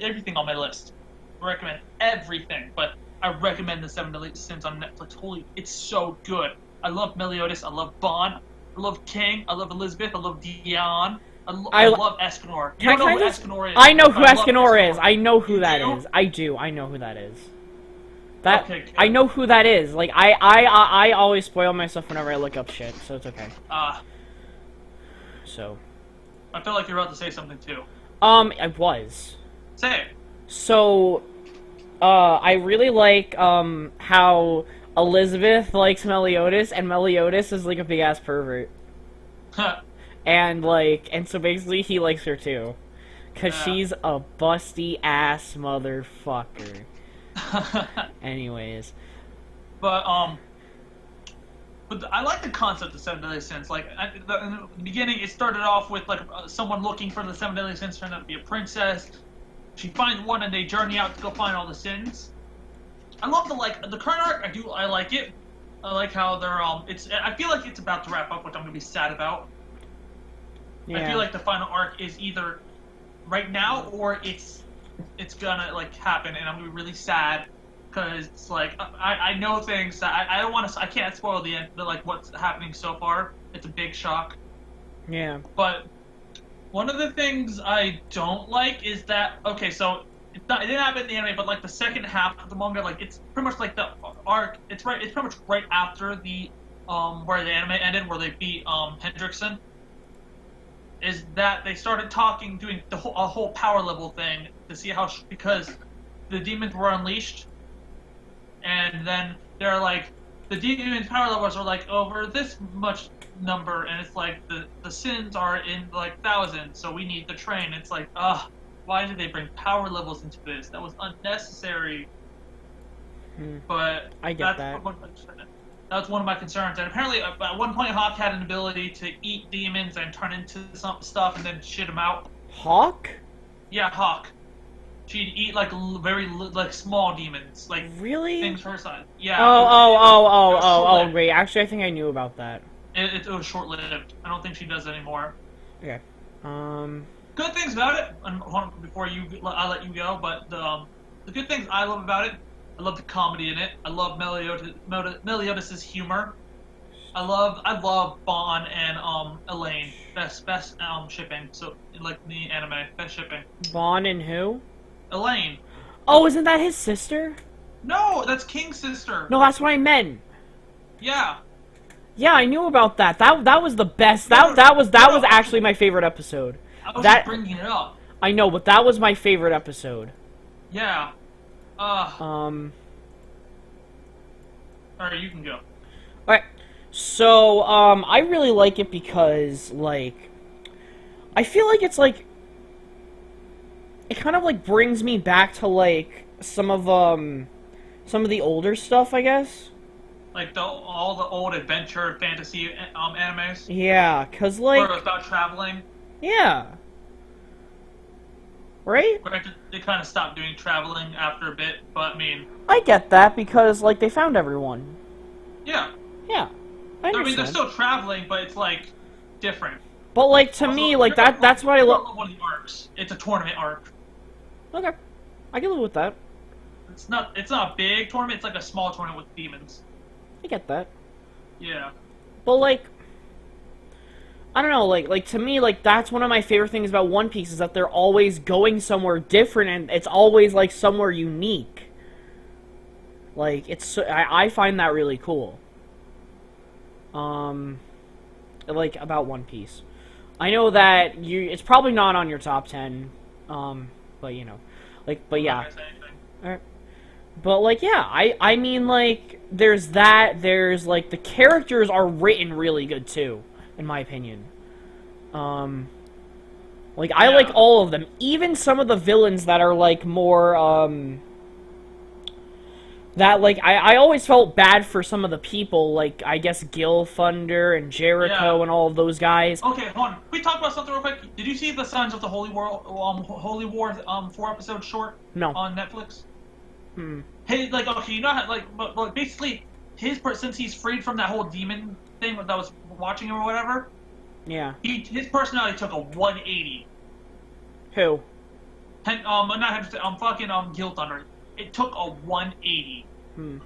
[SPEAKER 2] everything on my list. I recommend everything, but I recommend the 7 Deadly Sins on Netflix. Holy, it's so good. I love Meliodas, I love Bond, I love King, I love Elizabeth, I love Dion. I love Escanor. You don't know who Escanor is.
[SPEAKER 1] I know who Escanor is. I know who
[SPEAKER 2] You
[SPEAKER 1] that
[SPEAKER 2] do?
[SPEAKER 1] is. I do. I know who that is. That
[SPEAKER 2] Okay, good.
[SPEAKER 1] I know who that is. Like I always spoil myself whenever I look up shit, so it's okay. So.
[SPEAKER 2] I feel like you're about to say something too.
[SPEAKER 1] I was.
[SPEAKER 2] Say it.
[SPEAKER 1] So, I really like how Elizabeth likes Meliodas, and Meliodas is like a big ass pervert. And so basically he likes her too. Cause she's a busty ass motherfucker. Anyways.
[SPEAKER 2] But I like the concept of 7 Deadly Sins. Like, in the beginning, it started off with, like, someone looking for the 7 Deadly Sins, turned out to be a princess. She finds one, and they journey out to go find all the sins. I love the current arc, I like it. I like how they're, I feel like it's about to wrap up, which I'm gonna be sad about.
[SPEAKER 1] Yeah.
[SPEAKER 2] I feel like the final arc is either right now, or it's gonna, like, happen, and I'm gonna be really sad. Because it's like I know things that I don't want to. I can't spoil the end, but like what's happening so far. It's a big shock.
[SPEAKER 1] Yeah.
[SPEAKER 2] But one of the things I don't like is that so it didn't happen in the anime, but like the second half of the manga, like it's pretty much like the arc. It's pretty much right after the where the anime ended, where they beat Hendrickson. Is that they started doing a whole power level thing to see how because the demons were unleashed. And then they're like, the demon power levels are like over this much number, and it's like the sins are in like thousands, so we need the train. It's like, why did they bring power levels into this? That was unnecessary. But
[SPEAKER 1] I get that.
[SPEAKER 2] That's one of my concerns. And apparently, at one point, Hawk had an ability to eat demons and turn into some stuff and then shit them out.
[SPEAKER 1] Hawk?
[SPEAKER 2] Yeah, Hawk. She'd eat like very small demons, like
[SPEAKER 1] really
[SPEAKER 2] things her size. Yeah.
[SPEAKER 1] Oh, great. Actually, I think I knew about that.
[SPEAKER 2] It was short-lived. I don't think she does anymore.
[SPEAKER 1] Okay.
[SPEAKER 2] Good things about it. Before I let you go, but the good things I love about it, I love the comedy in it. I love Meliodas' humor. I love Bon and Elaine. Best shipping. So like the anime, best shipping.
[SPEAKER 1] Bon and who?
[SPEAKER 2] Elaine.
[SPEAKER 1] Oh, isn't that his sister?
[SPEAKER 2] No, that's King's sister.
[SPEAKER 1] No, that's what I meant.
[SPEAKER 2] Yeah.
[SPEAKER 1] Yeah, I knew about that. That was the best. That was actually my favorite episode.
[SPEAKER 2] I was just bringing it up.
[SPEAKER 1] I know, but that was my favorite episode.
[SPEAKER 2] Yeah.
[SPEAKER 1] Alright,
[SPEAKER 2] Alright, you can go.
[SPEAKER 1] Alright. So, I really like it because, like, I feel like it's like it kind of like brings me back to like some of the older stuff, I guess. Like
[SPEAKER 2] all the old adventure fantasy animes.
[SPEAKER 1] Yeah, cause like
[SPEAKER 2] where it's about traveling.
[SPEAKER 1] Yeah. Right?
[SPEAKER 2] They kind of stopped doing traveling after a bit, but I mean.
[SPEAKER 1] I get that because like they found everyone.
[SPEAKER 2] Yeah.
[SPEAKER 1] Yeah. I mean,
[SPEAKER 2] they're still traveling, but it's like different.
[SPEAKER 1] But like to me, like that's what I love.
[SPEAKER 2] One of the arcs. It's a tournament arc.
[SPEAKER 1] Okay, I can live with that.
[SPEAKER 2] It's not a big tournament. It's like a small tournament with demons.
[SPEAKER 1] I get that.
[SPEAKER 2] Yeah.
[SPEAKER 1] But like, I don't know. Like to me, like that's one of my favorite things about One Piece is that they're always going somewhere different, and it's always like somewhere unique. Like I find that really cool. Like about One Piece. I know that it's probably not on your top 10, but you know, like, but yeah. Alright. But like, yeah, I mean, like, there's like, the characters are written really good too, in my opinion. Like, I like all of them, even some of the villains that are, like, more, that, like, I always felt bad for some of the people, like, I guess Gil Thunder and Jericho and all of those guys.
[SPEAKER 2] Okay, hold on. Can we talk about something real quick? Did you see the Sons of the Holy War, 4-episode short?
[SPEAKER 1] No.
[SPEAKER 2] On Netflix?
[SPEAKER 1] Hmm.
[SPEAKER 2] Hey, like, okay, you know how, like, but basically, since he's freed from that whole demon thing that was watching him or whatever,
[SPEAKER 1] yeah,
[SPEAKER 2] his personality took a 180.
[SPEAKER 1] Who?
[SPEAKER 2] Gil Thunder. It took a 180.
[SPEAKER 1] Hmm.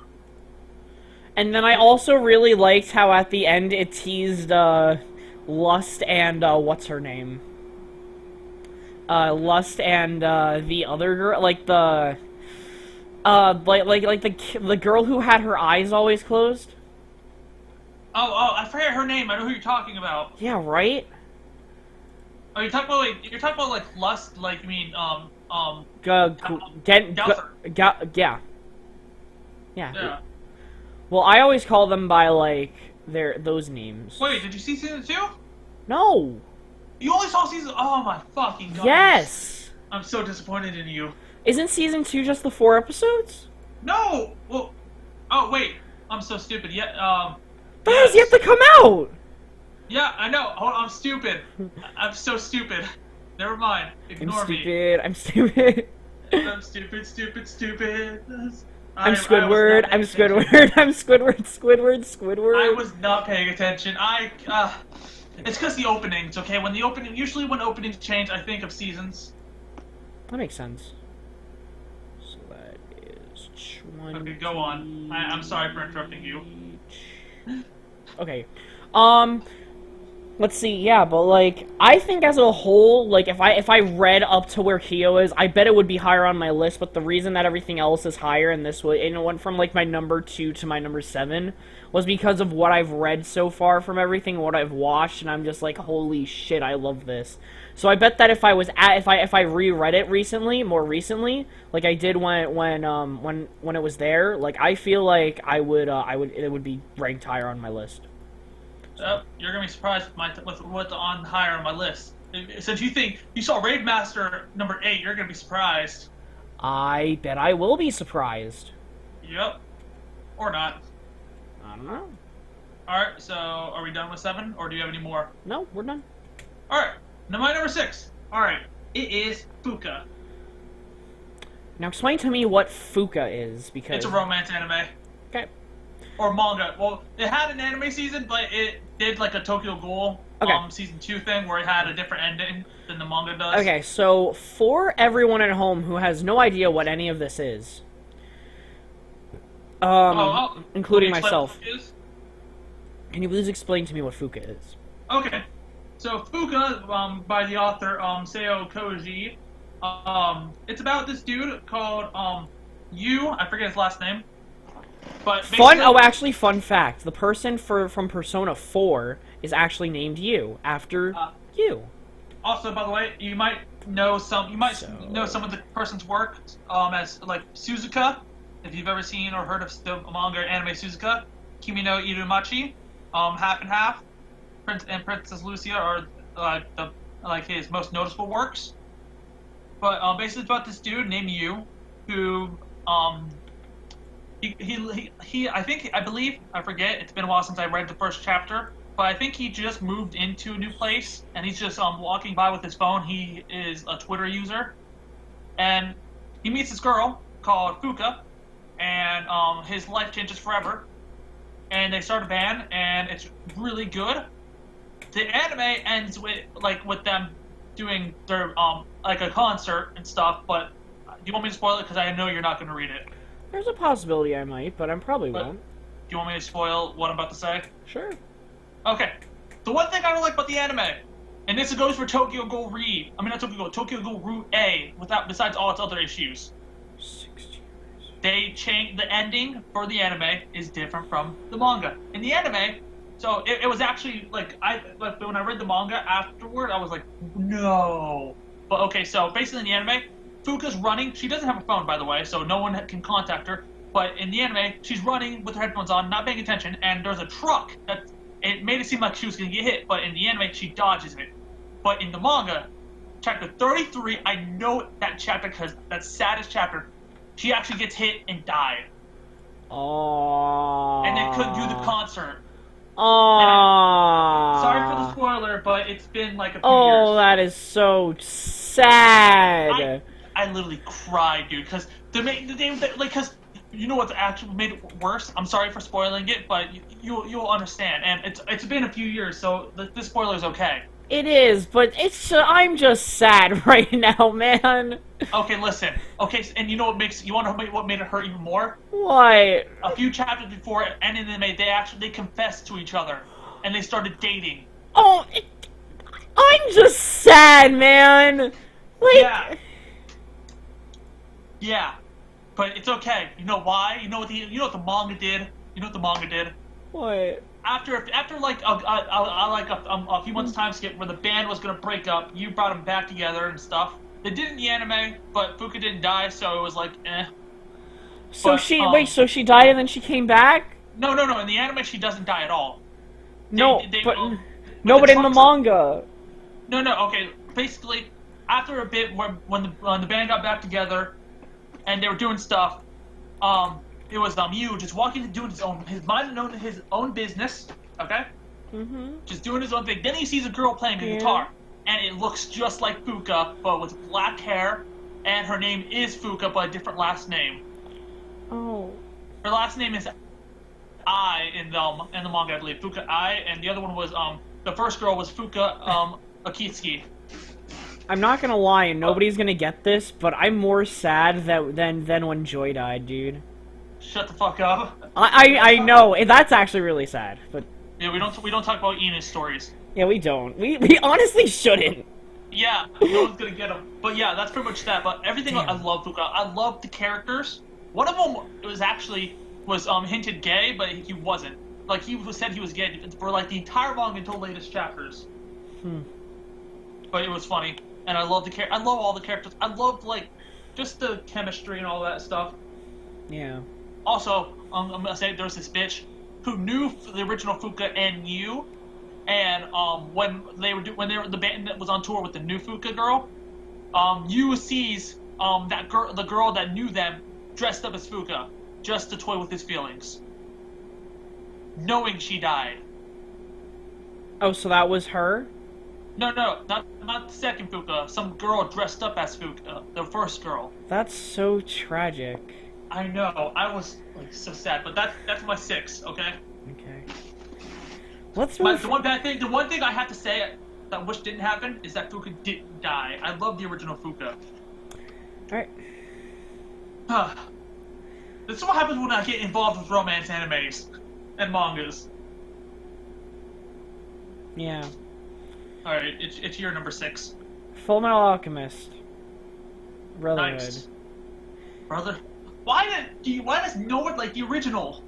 [SPEAKER 1] And then I also really liked how at the end it teased Lust and what's her name? Lust and the other girl, like the the girl who had her eyes always closed.
[SPEAKER 2] Oh, I forget her name. I know who you're talking about.
[SPEAKER 1] Yeah, right?
[SPEAKER 2] Oh, you're talking about like Lust, like you mean
[SPEAKER 1] yeah. Well, I always call them by like those names.
[SPEAKER 2] Wait, did you see season 2?
[SPEAKER 1] No.
[SPEAKER 2] You only saw season. Oh my fucking god.
[SPEAKER 1] Yes.
[SPEAKER 2] I'm so disappointed in you.
[SPEAKER 1] Isn't season 2 just the 4 episodes?
[SPEAKER 2] No. Well. Oh wait. I'm so stupid. Yeah.
[SPEAKER 1] That has yet to come out.
[SPEAKER 2] Yeah, I know. Hold on, I'm stupid. I'm so stupid. Never mind. Ignore me.
[SPEAKER 1] I'm stupid.
[SPEAKER 2] I'm stupid.
[SPEAKER 1] I'm Squidward. I'm Squidward. I'm Squidward.
[SPEAKER 2] I was not paying attention. It's because the openings. Okay, usually when openings change, I think of seasons.
[SPEAKER 1] That makes sense. So that is 20.
[SPEAKER 2] Okay, go on. I'm sorry for interrupting you.
[SPEAKER 1] Okay. Let's see, yeah, but, like, I think as a whole, like, if I read up to where Kyo is, I bet it would be higher on my list, but the reason that everything else is higher and it went from, like, my number 2 to my number 7 was because of what I've read so far from everything, what I've watched, and I'm just like, holy shit, I love this. So I bet that if I reread it more recently, like I did when it was there, like, I feel like it would be ranked higher on my list.
[SPEAKER 2] You're gonna be surprised with what's on higher on my list. Since you saw Raid Master number 8, you're gonna be surprised.
[SPEAKER 1] I bet I will be surprised.
[SPEAKER 2] Yep. Or not.
[SPEAKER 1] I don't know.
[SPEAKER 2] Alright, so are we done with 7, or do you have any more?
[SPEAKER 1] No, we're done.
[SPEAKER 2] Alright, now my number 6. Alright, it is Fuka.
[SPEAKER 1] Now explain to me what Fuka is, because...
[SPEAKER 2] It's a romance anime.
[SPEAKER 1] Okay.
[SPEAKER 2] Or manga. Well, it had an anime season, but it did like a Tokyo Ghoul season 2 thing where it had a different ending than the manga does.
[SPEAKER 1] Okay, so for everyone at home who has no idea what any of this is, including myself, can you please explain to me what Fuka is?
[SPEAKER 2] Okay, so Fuka, by the author Seo Koji, it's about this dude called Yu. I forget his last name. But
[SPEAKER 1] actually, fun fact: the person from Persona 4 is actually named Yu after you.
[SPEAKER 2] Also, by the way, you might know some of the person's work as like Suzuka, if you've ever seen or heard of the manga or anime Suzuka. Kimi no Irumachi, Half and Half, Prince and Princess Lucia are his most noticeable works. But basically, it's about this dude named Yu who I believe, I forget, it's been a while since I read the first chapter, but I think he just moved into a new place, and he's just walking by with his phone. He is a Twitter user, and he meets this girl called Fuka, and his life changes forever, and they start a band, and it's really good. the anime ends with them doing their like a concert and stuff. But do you want me to spoil it? Because I know you're not going to read it.
[SPEAKER 1] There's a possibility I might, but I probably won't.
[SPEAKER 2] Do you want me to spoil what I'm about to say?
[SPEAKER 1] Sure.
[SPEAKER 2] Okay. The one thing I don't like about the anime, and this goes for Tokyo Ghoul Re. I mean not Tokyo Ghoul Route A. Besides all its other issues.
[SPEAKER 1] 60 years.
[SPEAKER 2] They changed the ending for the anime is different from the manga. In the anime, so it was actually like when I read the manga afterward, I was like, no. But okay, so basically in the anime, Fuka's running. She doesn't have a phone, by the way, so no one can contact her. But in the anime, she's running with her headphones on, not paying attention, and there's a truck that it made it seem like she was gonna get hit. But in the anime, she dodges it. But in the manga, chapter 33, I know that chapter because that saddest chapter. She actually gets hit and died.
[SPEAKER 1] Oh.
[SPEAKER 2] And they couldn't do the concert.
[SPEAKER 1] Oh.
[SPEAKER 2] Sorry for the spoiler, but it's been like a few years.
[SPEAKER 1] Oh, that is so sad.
[SPEAKER 2] I literally cried, dude, because because you know what's actually made it worse. I'm sorry for spoiling it, but you'll understand. And it's been a few years, so this spoiler is okay.
[SPEAKER 1] It is, but I'm just sad right now, man.
[SPEAKER 2] Okay, listen. Okay, and you know you want to know what made it hurt even more?
[SPEAKER 1] What?
[SPEAKER 2] A few chapters before it ended, they confessed to each other, and they started dating.
[SPEAKER 1] Oh, I'm just sad, man. Like,
[SPEAKER 2] yeah, but it's okay. You know why? You know what the manga did? You know what the manga did?
[SPEAKER 1] What?
[SPEAKER 2] After like a few months time skip where the band was gonna break up, you brought them back together and stuff. They did in the anime, but Fuka didn't die, so it was like, eh.
[SPEAKER 1] So
[SPEAKER 2] but,
[SPEAKER 1] so she died and then she came back?
[SPEAKER 2] No. In the anime, she doesn't die at all.
[SPEAKER 1] But in the manga.
[SPEAKER 2] No. Okay, basically, after a bit, when the band got back together, and they were doing stuff, it was Yu just walking and doing his own business, okay?
[SPEAKER 1] Mm-hmm.
[SPEAKER 2] Just doing his own thing. Then he sees a girl playing a guitar, and it looks just like Fuka, but with black hair, and her name is Fuka, but a different last name.
[SPEAKER 1] Oh.
[SPEAKER 2] Her last name is I in the manga, I believe. Fuka I, and the other one was the first girl was Fuka Akitsuki.
[SPEAKER 1] I'm not gonna lie, and nobody's gonna get this, but I'm more sad than when Joy died, dude.
[SPEAKER 2] Shut the fuck up.
[SPEAKER 1] I know that's actually really sad, but
[SPEAKER 2] yeah, we don't talk about Ina's stories.
[SPEAKER 1] Yeah, we don't. We honestly shouldn't.
[SPEAKER 2] Yeah, no one's gonna get them. But yeah, that's pretty much that. But everything I love Fuka. I love the characters. One of them was hinted gay, but he wasn't. Like said he was gay for like the entire manga until latest chapters. But it was funny, and I love I love all the characters. I love like just the chemistry and all that stuff.
[SPEAKER 1] Yeah.
[SPEAKER 2] Also, I'm gonna say there's this bitch who knew the original Fuka and Yu, and when the band that was on tour with the new Fuka girl, Yu sees the girl that knew them dressed up as Fuka just to toy with his feelings, knowing she died.
[SPEAKER 1] Oh, so that was her?
[SPEAKER 2] No, not the second Fuka. Some girl dressed up as Fuka, the first girl.
[SPEAKER 1] That's so tragic.
[SPEAKER 2] I know. I was like so sad, but that's my 6. Okay.
[SPEAKER 1] Okay. Let's move.
[SPEAKER 2] The one thing I have to say that I wish didn't happen is that Fuka didn't die. I love the original Fuka.
[SPEAKER 1] All
[SPEAKER 2] right. This is what happens when I get involved with romance animes and mangas.
[SPEAKER 1] Yeah.
[SPEAKER 2] All right, it's your number 6.
[SPEAKER 1] Fullmetal Alchemist. Brotherhood.
[SPEAKER 2] Nice. Why does no one like the original?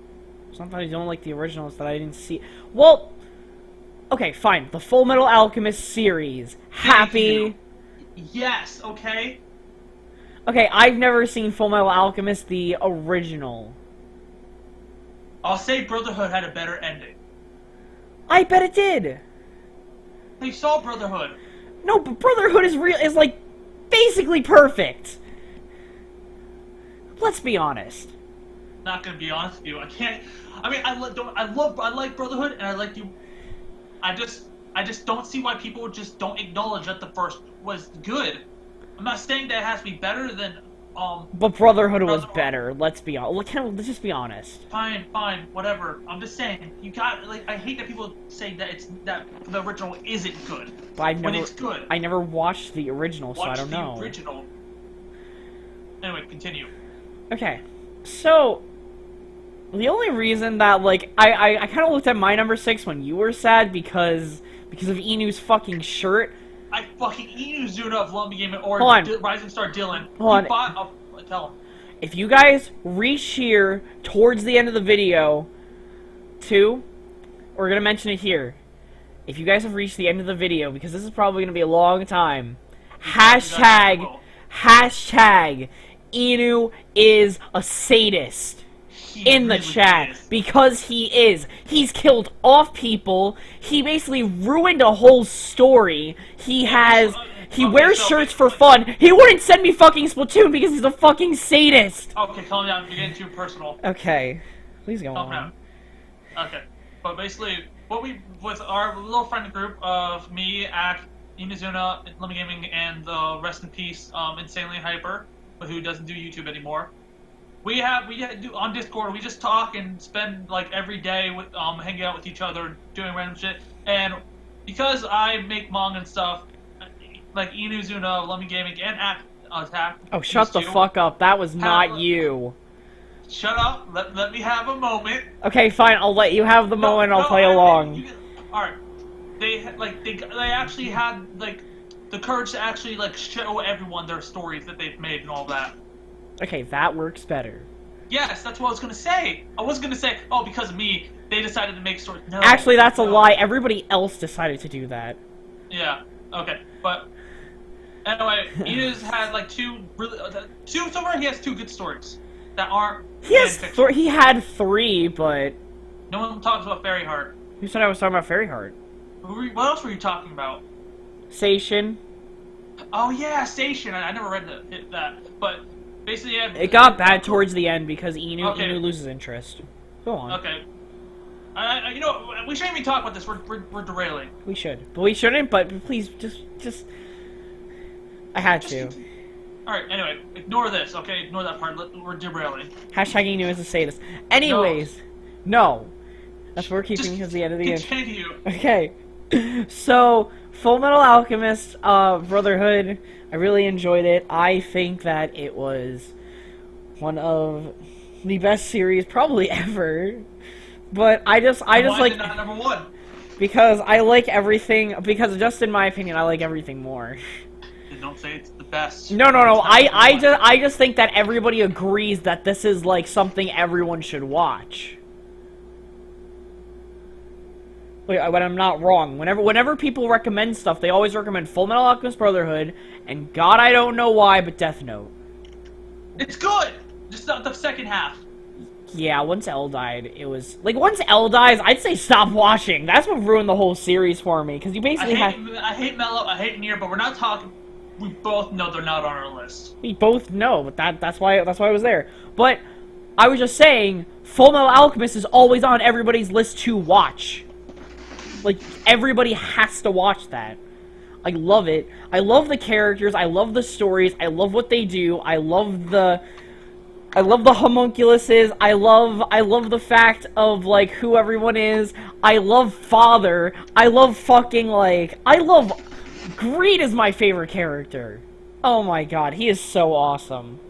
[SPEAKER 1] Sometimes you don't like the originals that I didn't see. Well, okay, fine. The Fullmetal Alchemist series. Happy.
[SPEAKER 2] Yes. Okay.
[SPEAKER 1] Okay, I've never seen Fullmetal Alchemist the original.
[SPEAKER 2] I'll say Brotherhood had a better ending.
[SPEAKER 1] I bet it did.
[SPEAKER 2] You saw Brotherhood.
[SPEAKER 1] No, but Brotherhood is like basically perfect. Let's be honest.
[SPEAKER 2] Not gonna be honest with you. I can't. I mean, I like Brotherhood, and I like you. I just don't see why people just don't acknowledge that the first was good. I'm not saying that it has to be better than
[SPEAKER 1] But Brotherhood was better. Let's be honest. Let's just be honest.
[SPEAKER 2] Fine, whatever. I'm just saying, you got like I hate that people say that the original isn't good.
[SPEAKER 1] But
[SPEAKER 2] when it's good.
[SPEAKER 1] I never watched the original, so I don't know.
[SPEAKER 2] Watch the original. Anyway, continue.
[SPEAKER 1] Okay, so the only reason that like I kind of looked at my number 6 when you were sad because of Inu's fucking shirt.
[SPEAKER 2] I fucking Inuzuna of Lumpy Game or Rising Star Dylan.
[SPEAKER 1] Hold on.
[SPEAKER 2] Tell him.
[SPEAKER 1] If you guys reach here towards the end of the video, we're gonna mention it here. If you guys have reached the end of the video, because this is probably gonna be a long time, hashtag Inu is a sadist. In the chat, because he is. He's killed off people. He basically ruined a whole story. He wears shirts for fun. He wouldn't send me fucking Splatoon because he's a fucking sadist.
[SPEAKER 2] Okay, calm down. You're getting too personal.
[SPEAKER 1] Okay, please go on.
[SPEAKER 2] Down. Okay, but basically, with our little friend group of me, Inuzuna, Lemmy Gaming, and rest in peace, Insanely Hyper, who doesn't do YouTube anymore. We do on Discord. We just talk and spend like every day with hanging out with each other, doing random shit. And because I make manga and stuff, like Inuzuna, Lummy Gaming, and AckAttack.
[SPEAKER 1] Oh, shut the fuck up! That was not you.
[SPEAKER 2] Shut up! Let me have a moment.
[SPEAKER 1] Okay, fine. I'll let you have the moment. I'll play along.
[SPEAKER 2] All right. They actually had like the courage to actually like show everyone their stories that they've made and all that.
[SPEAKER 1] Okay, that works better.
[SPEAKER 2] Yes, that's what I was gonna say. I was gonna say, oh, because of me, they decided to make stories. No.
[SPEAKER 1] Actually, that's a lie. Everybody else decided to do that.
[SPEAKER 2] Yeah. Okay. But anyway, Inu's had like two so far. He has 2 good stories that aren't.
[SPEAKER 1] He had 3, but
[SPEAKER 2] no one talks about Fairy Heart.
[SPEAKER 1] Who said I was talking about Fairy Heart?
[SPEAKER 2] What else were you talking about?
[SPEAKER 1] Station.
[SPEAKER 2] Oh yeah, Station. I never read that, but. Basically, yeah,
[SPEAKER 1] it got bad towards the end because Inu loses interest. Go on.
[SPEAKER 2] Okay. You know, we shouldn't even talk about this. We're derailing.
[SPEAKER 1] We should, but we shouldn't. But please, just. I had to.
[SPEAKER 2] All right. Anyway, ignore this. Okay, ignore that part. We're derailing.
[SPEAKER 1] Hashtag Inu is a sadist. Anyways, no. That's what we're keeping because the end of the end.
[SPEAKER 2] Continue.
[SPEAKER 1] Okay. So, Full Metal Alchemist Brotherhood, I really enjoyed it. I think that it was one of the best series probably ever. But I just like
[SPEAKER 2] is it not number 1?
[SPEAKER 1] Because I like everything. Because just in my opinion, I like everything more.
[SPEAKER 2] Don't say it's the best.
[SPEAKER 1] No. I just think that everybody agrees that this is like something everyone should watch. When I'm not wrong. Whenever people recommend stuff, they always recommend Full Metal Alchemist Brotherhood, and God, I don't know why, but Death Note.
[SPEAKER 2] It's good! Just not the second half.
[SPEAKER 1] Yeah, once L died, it was... Like, once L dies, I'd say stop watching. That's what ruined the whole series for me, because you basically
[SPEAKER 2] I hate Mello, I hate Nier, but we're not talking... We both know they're not on our list.
[SPEAKER 1] We both know, but that's why I was there. But, I was just saying, Full Metal Alchemist is always on everybody's list to watch. Like, everybody has to watch that. I love it. I love the characters. I love the stories. I love what they do. I love the homunculuses. I love the fact of, like, who everyone is. I love Father. I love fucking, like... Greed is my favorite character. Oh my god, he is so awesome.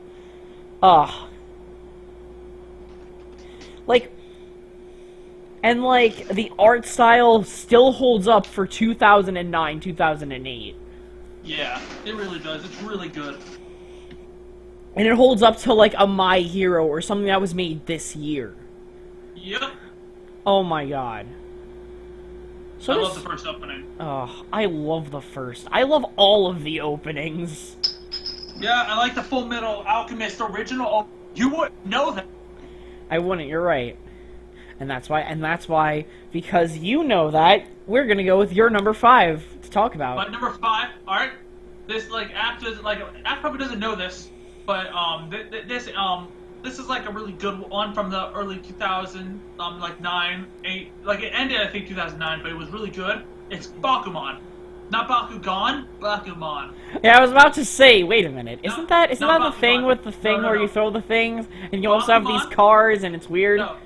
[SPEAKER 1] Ugh. Like... And, like, the art style still holds up for 2009, 2008.
[SPEAKER 2] Yeah, it really does. It's really good.
[SPEAKER 1] And it holds up to, like, a My Hero or something that was made this year.
[SPEAKER 2] Yep.
[SPEAKER 1] Oh my god. So
[SPEAKER 2] I love the first opening.
[SPEAKER 1] Oh, I love the first. I love all of the openings.
[SPEAKER 2] Yeah, I like the Full Metal Alchemist original. You wouldn't know that.
[SPEAKER 1] I wouldn't, you're right. And that's why, because you know that, we're gonna go with your number 5 to talk about.
[SPEAKER 2] My number 5, alright? This, like, App probably doesn't know this, but, this is, like, a really good one from the early 2000s, like, 9, 8, like, it ended, I think, 2009, but it was really good. It's Bakuman. Not Bakugan, Bakuman.
[SPEAKER 1] Yeah, I was about to say, wait a minute, isn't that the
[SPEAKER 2] Bakuman.
[SPEAKER 1] thing with the thing
[SPEAKER 2] No,
[SPEAKER 1] where
[SPEAKER 2] no.
[SPEAKER 1] you throw the things, and you also have these
[SPEAKER 2] Bakuman?
[SPEAKER 1] cars, and it's weird?
[SPEAKER 2] No.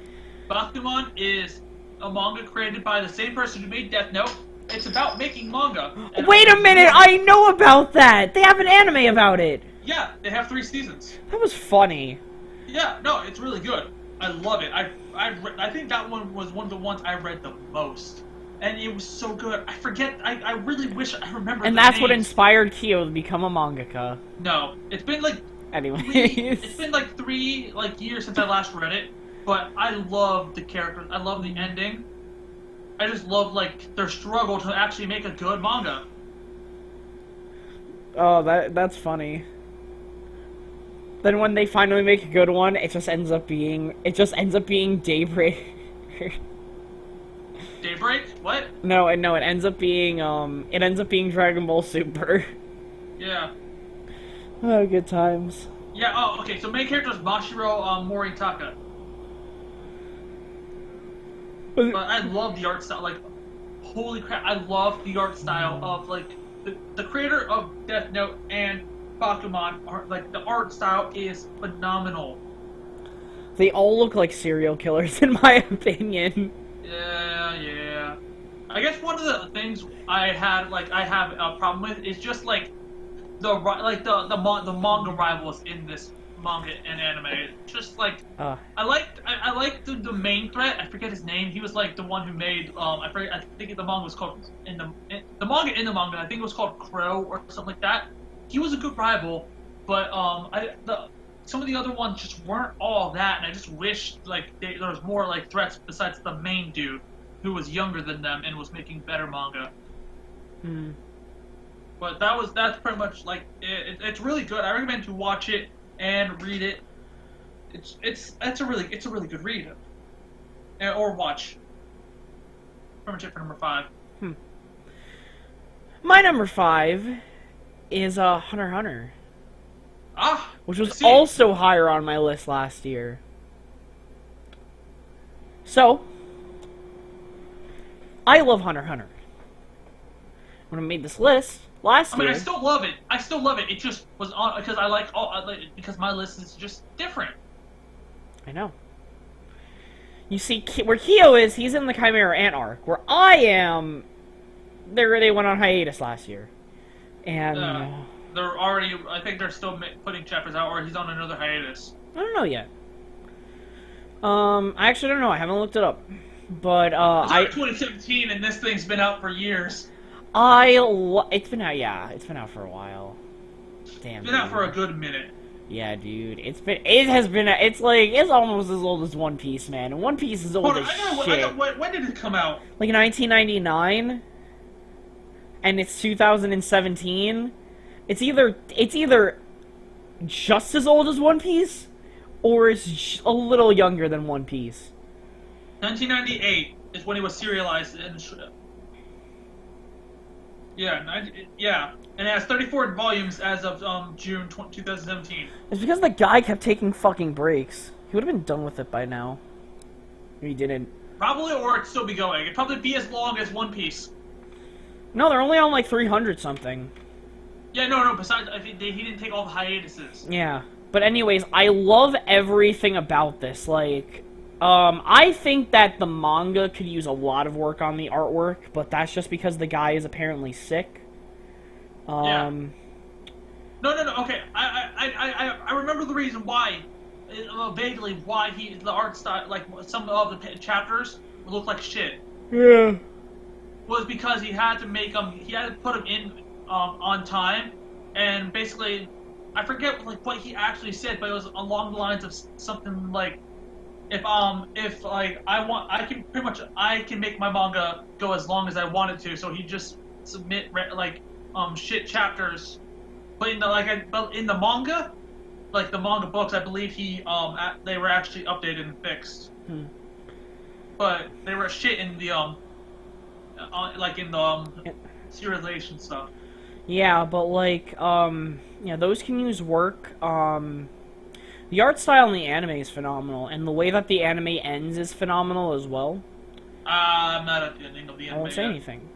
[SPEAKER 2] Bakuman is a manga created by the same person who made Death Note. It's about making manga.
[SPEAKER 1] Wait a minute, I know about that! They have an anime about it!
[SPEAKER 2] Yeah, they have 3 seasons.
[SPEAKER 1] That was funny.
[SPEAKER 2] Yeah, no, it's really good. I love it. I think that one was one of the ones I read the most. And it was so good. I forget, I really wish I remembered
[SPEAKER 1] And
[SPEAKER 2] the
[SPEAKER 1] that's what
[SPEAKER 2] names.
[SPEAKER 1] inspired Kyo to become a mangaka.
[SPEAKER 2] No, it's been like
[SPEAKER 1] Anyways.
[SPEAKER 2] it's been like 3 years since I last read it, but I love the characters. I love the ending. I just love like their struggle to actually make a good manga.
[SPEAKER 1] Oh, that's funny. Then when they finally make a good one, it just ends up being Daybreak.
[SPEAKER 2] Daybreak? What?
[SPEAKER 1] No, it ends up being Dragon Ball Super.
[SPEAKER 2] Yeah.
[SPEAKER 1] Oh, good times.
[SPEAKER 2] Yeah. Oh, okay. So main character is Mashiro Moritaka. But I love the art style. Like, holy crap! I love the art style of like the creator of Death Note and Bakuman. Like the art style is phenomenal.
[SPEAKER 1] They all look like serial killers, in my opinion.
[SPEAKER 2] Yeah. I guess one of the things I have a problem with is just like the manga rivals in this manga and anime. Just like I liked the main threat. I forget his name. He was like the one who made I think the manga was called the manga. I think it was called Crow or something like that. He was a good rival, but some of the other ones just weren't all that, and I just wish like there was more like threats besides the main dude who was younger than them and was making better manga. But that's pretty much like it's really good. I recommend to watch it and read it. It's a really good read or watch. Pretty much it for number 5.
[SPEAKER 1] My number 5 is Hunter x Hunter. Which was
[SPEAKER 2] I see.
[SPEAKER 1] also higher on my list last year. So, I love Hunter x Hunter. When I made this list last year...
[SPEAKER 2] I still love it. It just was on because because my list is just different.
[SPEAKER 1] I know. You see, where Kyo is, he's in the Chimera Ant arc. Where I am, they went on hiatus last year. And...
[SPEAKER 2] they're already... I think they're still putting chapters out, or he's on another hiatus.
[SPEAKER 1] I don't know yet. I actually don't know. I haven't looked it up. But,
[SPEAKER 2] It's 2017, and this thing's been out for years.
[SPEAKER 1] It's been out, yeah. It's been out for a while. Damn,
[SPEAKER 2] It's been out for a good minute.
[SPEAKER 1] Yeah, dude. It's almost as old as One Piece, man. And One Piece is old as shit.
[SPEAKER 2] When did it come out?
[SPEAKER 1] Like 1999? And it's 2017? It's either just as old as One Piece, or it's a little younger than One Piece.
[SPEAKER 2] 1998 is when it was serialized. Yeah, and it has 34 volumes as of June 2017.
[SPEAKER 1] It's because the guy kept taking fucking breaks. He would have been done with it by now. He didn't.
[SPEAKER 2] Probably, or it'd still be going. It'd probably be as long as One Piece.
[SPEAKER 1] No, they're only on like 300 something.
[SPEAKER 2] Yeah, no. Besides, I think he didn't take all the hiatuses.
[SPEAKER 1] Yeah, but anyways, I love everything about this. Like, I think that the manga could use a lot of work on the artwork, but that's just because the guy is apparently sick.
[SPEAKER 2] Yeah. No. Okay, I remember the reason why, vaguely why the art style, like some of the chapters look like shit.
[SPEAKER 1] Yeah.
[SPEAKER 2] Was because he had to make them. He had to put them in on time, and basically, I forget like what he actually said, but it was along the lines of something like, if like I can make my manga go as long as I want it to, so he just submit like shit chapters, but in the manga, like the manga books, I believe they were actually updated and fixed. But they were shit in the serialization stuff.
[SPEAKER 1] Yeah, but like, yeah, those can use work. The art style in the anime is phenomenal, and the way that the anime ends is phenomenal as well.
[SPEAKER 2] I'm not at the ending of the anime.
[SPEAKER 1] I won't say anything.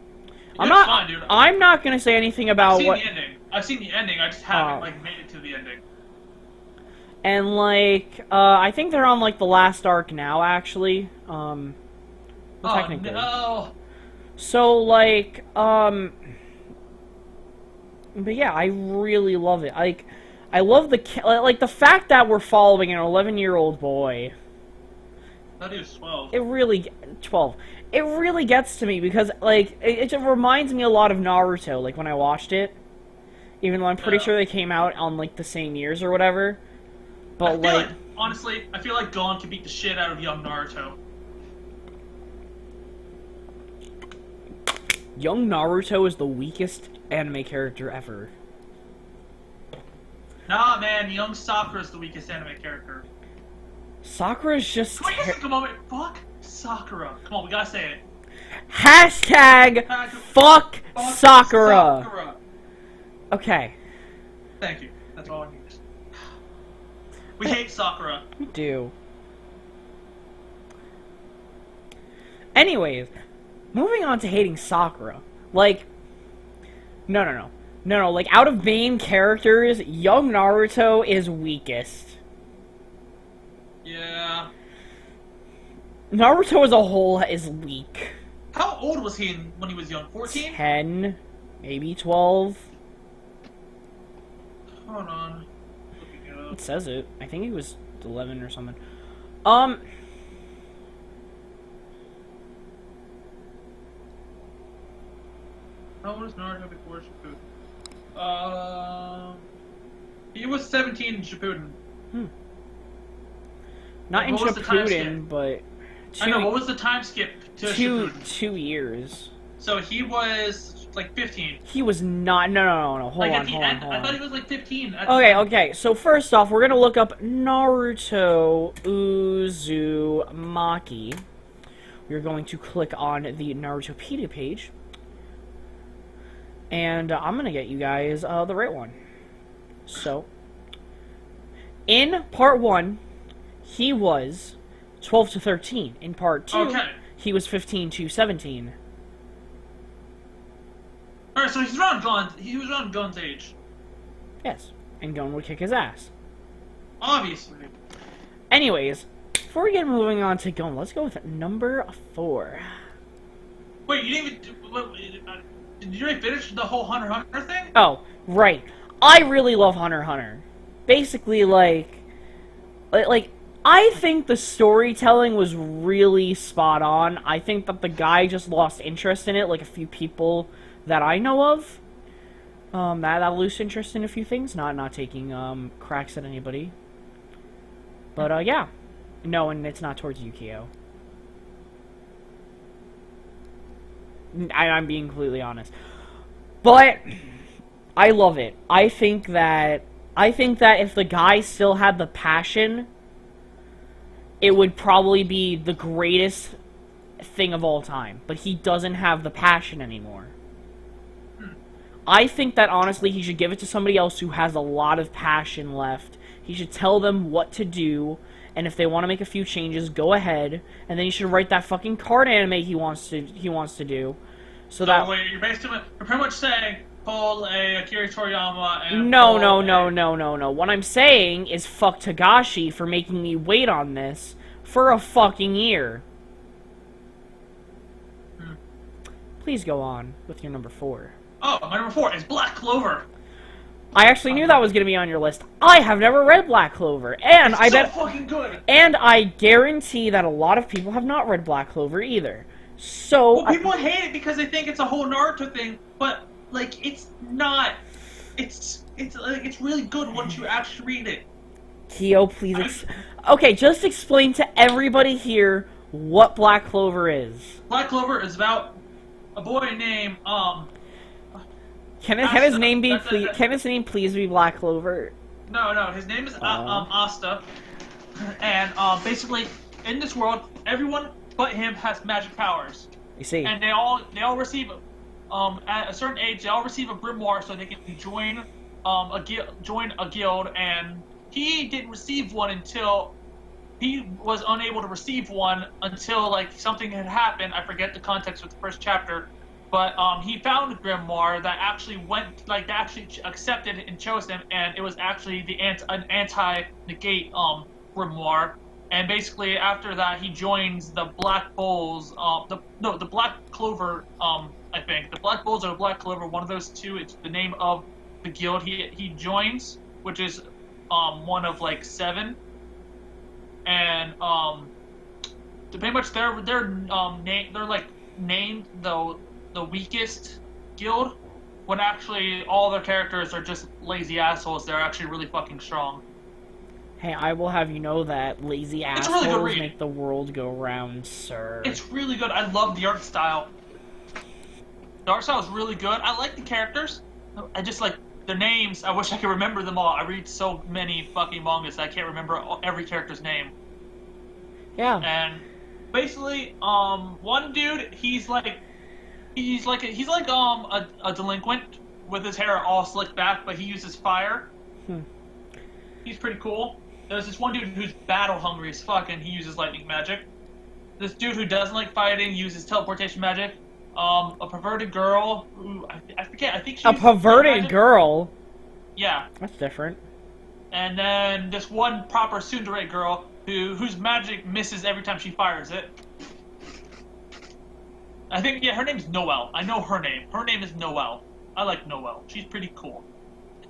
[SPEAKER 1] I'm
[SPEAKER 2] It's
[SPEAKER 1] not.
[SPEAKER 2] fine, dude.
[SPEAKER 1] I'm not gonna say anything about what.
[SPEAKER 2] I've seen the ending. I just haven't like made it to the ending.
[SPEAKER 1] And like, I think they're on like the last arc now, actually. Technically.
[SPEAKER 2] No.
[SPEAKER 1] So like, but yeah, I really love it. Like, I love the fact that we're following an 11-year-old boy.
[SPEAKER 2] That is 12.
[SPEAKER 1] It really 12. It really gets to me because like it reminds me a lot of Naruto. Like when I watched it, even though I'm pretty sure they came out on like the same years or whatever. But like,
[SPEAKER 2] honestly, I feel like Gon could beat the shit out of young Naruto.
[SPEAKER 1] young Naruto is the weakest anime character ever.
[SPEAKER 2] Nah, man, young Sakura's the weakest anime character.
[SPEAKER 1] Sakura's just.
[SPEAKER 2] Wait just a moment. Fuck Sakura. Come on, we gotta say it.
[SPEAKER 1] Hashtag fuck Sakura. Okay.
[SPEAKER 2] Thank you. That's all I need. We hate Sakura.
[SPEAKER 1] We do. Anyways, moving on to hating Sakura. Like, no. Like, out of main characters, young Naruto is weakest.
[SPEAKER 2] Yeah.
[SPEAKER 1] Naruto as a whole is weak.
[SPEAKER 2] How old was he when he was young? 14?
[SPEAKER 1] 10, maybe 12.
[SPEAKER 2] Hold on.
[SPEAKER 1] It says it. I think he was 11 or something.
[SPEAKER 2] How old was Naruto before Shippuden? He was 17 in Shippuden.
[SPEAKER 1] Not in
[SPEAKER 2] What was the time skip?
[SPEAKER 1] Shippuden, but
[SPEAKER 2] I know, what was the time skip to Shippuden?
[SPEAKER 1] 2 years.
[SPEAKER 2] So he was like 15.
[SPEAKER 1] He was not. No. Hold on.
[SPEAKER 2] I thought he was like 15.
[SPEAKER 1] Okay. So first off, we're gonna look up Naruto Uzumaki. We're going to click on the Narutopedia page, and I'm gonna get you guys the right one. So, in part 1, he was 12 to 13. In part 2, he was 15 to 17.
[SPEAKER 2] Alright, so he was around Gon's age.
[SPEAKER 1] Yes, and Gon would kick his ass.
[SPEAKER 2] Obviously.
[SPEAKER 1] Anyways, before we get moving on to Gon, let's go with number 4.
[SPEAKER 2] Wait, you didn't even... did you already finish the whole Hunter x Hunter thing?
[SPEAKER 1] Oh, right. I really love Hunter x Hunter. Basically, like, I think the storytelling was really spot on. I think that the guy just lost interest in it, like a few people that I know of. That lost interest in a few things, not taking cracks at anybody. But yeah. No, and it's not towards Yukio. I'm being completely honest. But I love it. I think that if the guy still had the passion, it would probably be the greatest thing of all time. But he doesn't have the passion anymore. I think that, honestly, he should give it to somebody else who has a lot of passion left. He should tell them what to do, and if they want to make a few changes, go ahead. And then he should write that fucking card anime he wants to do. So that...
[SPEAKER 2] wait, you're pretty much saying, pull a Akira Toriyama and...
[SPEAKER 1] No. What I'm saying is fuck Togashi for making me wait on this for a fucking year. Please go on with your number 4.
[SPEAKER 2] Oh, my number 4 is Black Clover.
[SPEAKER 1] I actually knew that was going to be on your list. I have never read Black Clover, and
[SPEAKER 2] It's so fucking good.
[SPEAKER 1] And I guarantee that a lot of people have not read Black Clover either. So
[SPEAKER 2] well, people hate it because they think it's a whole Naruto thing, but like it's not. It's really good once you actually read it.
[SPEAKER 1] Kyo, please. Okay, just explain to everybody here what Black Clover is.
[SPEAKER 2] Black Clover is about a boy named
[SPEAKER 1] Can his name please be Black Clover?
[SPEAKER 2] No. His name is Asta, and basically in this world, everyone but him has magic powers.
[SPEAKER 1] You see,
[SPEAKER 2] and they all receive at a certain age they all receive a grimoire so they can join a guild, and he didn't receive one until he was unable to receive one until like something had happened. I forget the context of the first chapter. But he found a grimoire that actually that actually accepted and chose him, and it was actually an anti-negate grimoire. And basically, after that, he joins the Black Bulls. The Black Clover. I think the Black Bulls or the Black Clover. One of those two. It's the name of the guild he joins, which is one of like 7. And pretty much they're like named the weakest guild, when actually all their characters are just lazy assholes. They're actually really fucking strong.
[SPEAKER 1] Hey, I will have you know that lazy
[SPEAKER 2] It's a really good
[SPEAKER 1] assholes
[SPEAKER 2] read.
[SPEAKER 1] make the world go round, sir.
[SPEAKER 2] It's really good. I love the art style. The art style is really good. I like the characters. I just like their names. I wish I could remember them all. I read so many fucking mangas that I can't remember every character's name.
[SPEAKER 1] Yeah.
[SPEAKER 2] And basically, one dude, he's like a delinquent with his hair all slicked back, but he uses fire. He's pretty cool. There's this one dude who's battle hungry as fuck, and he uses lightning magic. This dude who doesn't like fighting uses teleportation magic. A perverted girl who I forget. I think she's
[SPEAKER 1] a perverted girl.
[SPEAKER 2] Yeah.
[SPEAKER 1] That's different.
[SPEAKER 2] And then this one proper tsundere girl whose magic misses every time she fires it. I think, yeah, her name's Noelle. I know her name. Her name is Noelle. I like Noelle. She's pretty cool.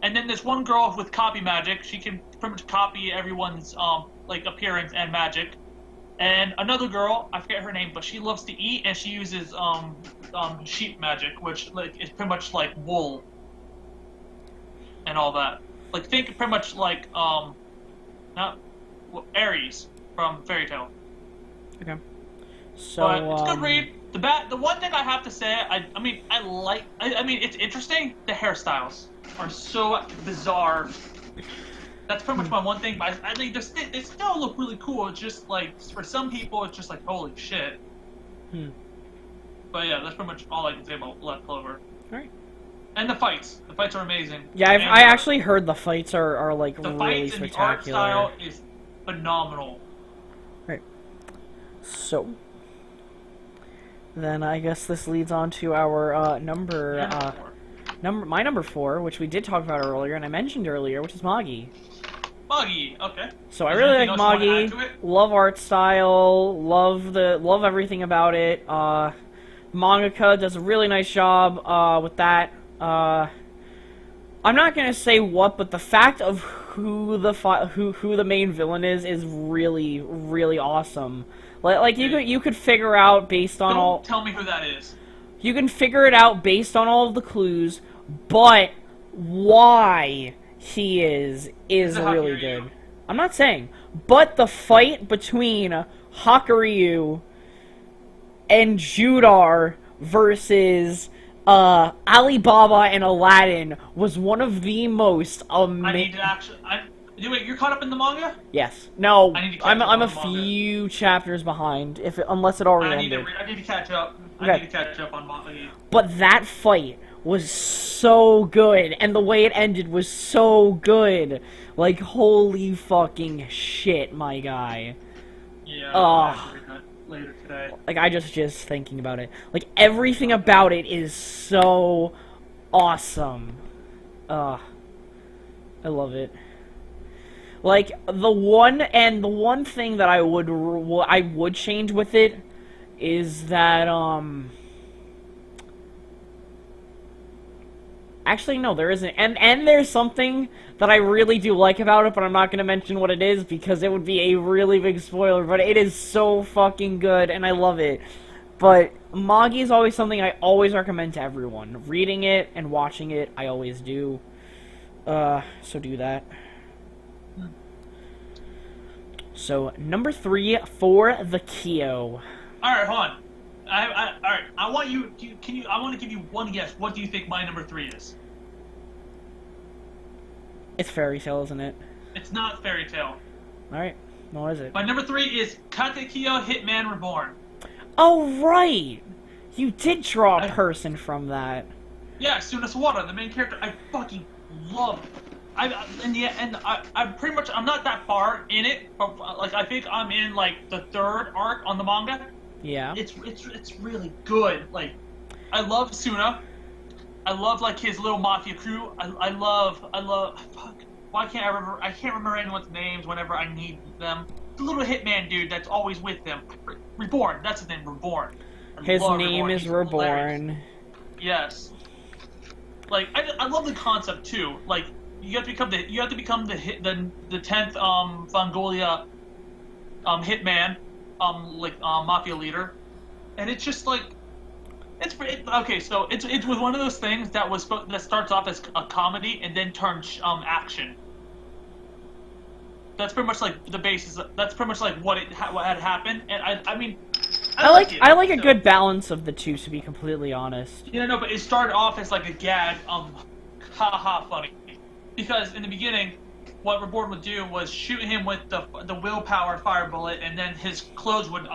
[SPEAKER 2] And then there's one girl with copy magic. She can pretty much copy everyone's like appearance and magic. And another girl, I forget her name, but she loves to eat, and she uses sheep magic, which like is pretty much like wool and all that. Like think pretty much like Aries from Fairy Tail.
[SPEAKER 1] Okay. So
[SPEAKER 2] But it's a good read. The one thing I have to say, I mean it's interesting. The hairstyles are so bizarre. That's pretty much my one thing. But I think they still look really cool. It's just like for some people, it's just like holy shit. But yeah, that's pretty much all I can say about Black Clover.
[SPEAKER 1] All right.
[SPEAKER 2] And the fights. The fights are amazing.
[SPEAKER 1] Yeah, I actually heard the fights are like
[SPEAKER 2] the
[SPEAKER 1] really
[SPEAKER 2] fights and the art
[SPEAKER 1] spectacular.
[SPEAKER 2] style is phenomenal.
[SPEAKER 1] Right. So then I guess this leads on to our my number 4, which we did talk about earlier, and I mentioned earlier, which is Magi.
[SPEAKER 2] Magi, okay.
[SPEAKER 1] So I
[SPEAKER 2] Is
[SPEAKER 1] really
[SPEAKER 2] there
[SPEAKER 1] like
[SPEAKER 2] anything else you wanna add
[SPEAKER 1] Magi.
[SPEAKER 2] to it?
[SPEAKER 1] Love art style. Love everything about it. Mangaka does a really nice job with that. I'm not gonna say what, but the fact of who the main villain is really really awesome. Like you could figure out based on all.
[SPEAKER 2] Don't tell me who that is.
[SPEAKER 1] You can figure it out based on all of the clues, but why he is really good. I'm not saying, but the fight between Hakuryu and Judar versus Alibaba and Aladdin was one of the most amazing.
[SPEAKER 2] I need to actually. Wait, you're caught up in the manga?
[SPEAKER 1] Yes. No.
[SPEAKER 2] I need to catch
[SPEAKER 1] I'm
[SPEAKER 2] up
[SPEAKER 1] a
[SPEAKER 2] on the
[SPEAKER 1] few chapters behind, unless it already ended.
[SPEAKER 2] I need to catch up.
[SPEAKER 1] Okay.
[SPEAKER 2] I need to catch up on manga.
[SPEAKER 1] But that fight was so good, and the way it ended was so good. Like, holy fucking shit, my guy.
[SPEAKER 2] Yeah.
[SPEAKER 1] Ugh.
[SPEAKER 2] I'll read that later today.
[SPEAKER 1] Like, I just thinking about it. Like, everything about it is so awesome. I love it. Like, the one thing that I would change with it is that, actually, no, there isn't. And there's something that I really do like about it, but I'm not going to mention what it is because it would be a really big spoiler, but it is so fucking good, and I love it. But Magi is always something I always recommend to everyone. Reading it and watching it, I always do. So do that. So, number 3 for TheEpicKyo.
[SPEAKER 2] Alright, hold on. Alright, I want to give you one guess. What do you think my number 3 is?
[SPEAKER 1] It's Fairy Tail, isn't it?
[SPEAKER 2] It's not Fairy Tail.
[SPEAKER 1] Alright, what is it?
[SPEAKER 2] My number 3 is TheEpicKyo Hitman Reborn.
[SPEAKER 1] Oh, right! You did draw a person from that.
[SPEAKER 2] Yeah, Sunasawara, the main character. I fucking love. I'm pretty much. I'm not that far in it, but like I think I'm in like the 3rd arc on the manga.
[SPEAKER 1] Yeah.
[SPEAKER 2] It's really good. Like I love Suna. I love like his little mafia crew. I love. Fuck. Why can't I remember? I can't remember anyone's names whenever I need them. The little hitman dude that's always with them. Reborn. That's his name. Reborn.
[SPEAKER 1] His name is Reborn.
[SPEAKER 2] Yes. Like I love the concept too. Like you have to become the 10th Mongolia hitman mafia leader, and it's just like okay. So it was one of those things that starts off as a comedy and then turns action. That's pretty much like the basis. That's pretty much like what had happened, and I mean. I
[SPEAKER 1] like a good balance of the two, to be completely honest.
[SPEAKER 2] Yeah, no, but it started off as like a gag, haha, funny, because in the beginning, what Reborn would do was shoot him with the willpower fire bullet, and then his clothes would burn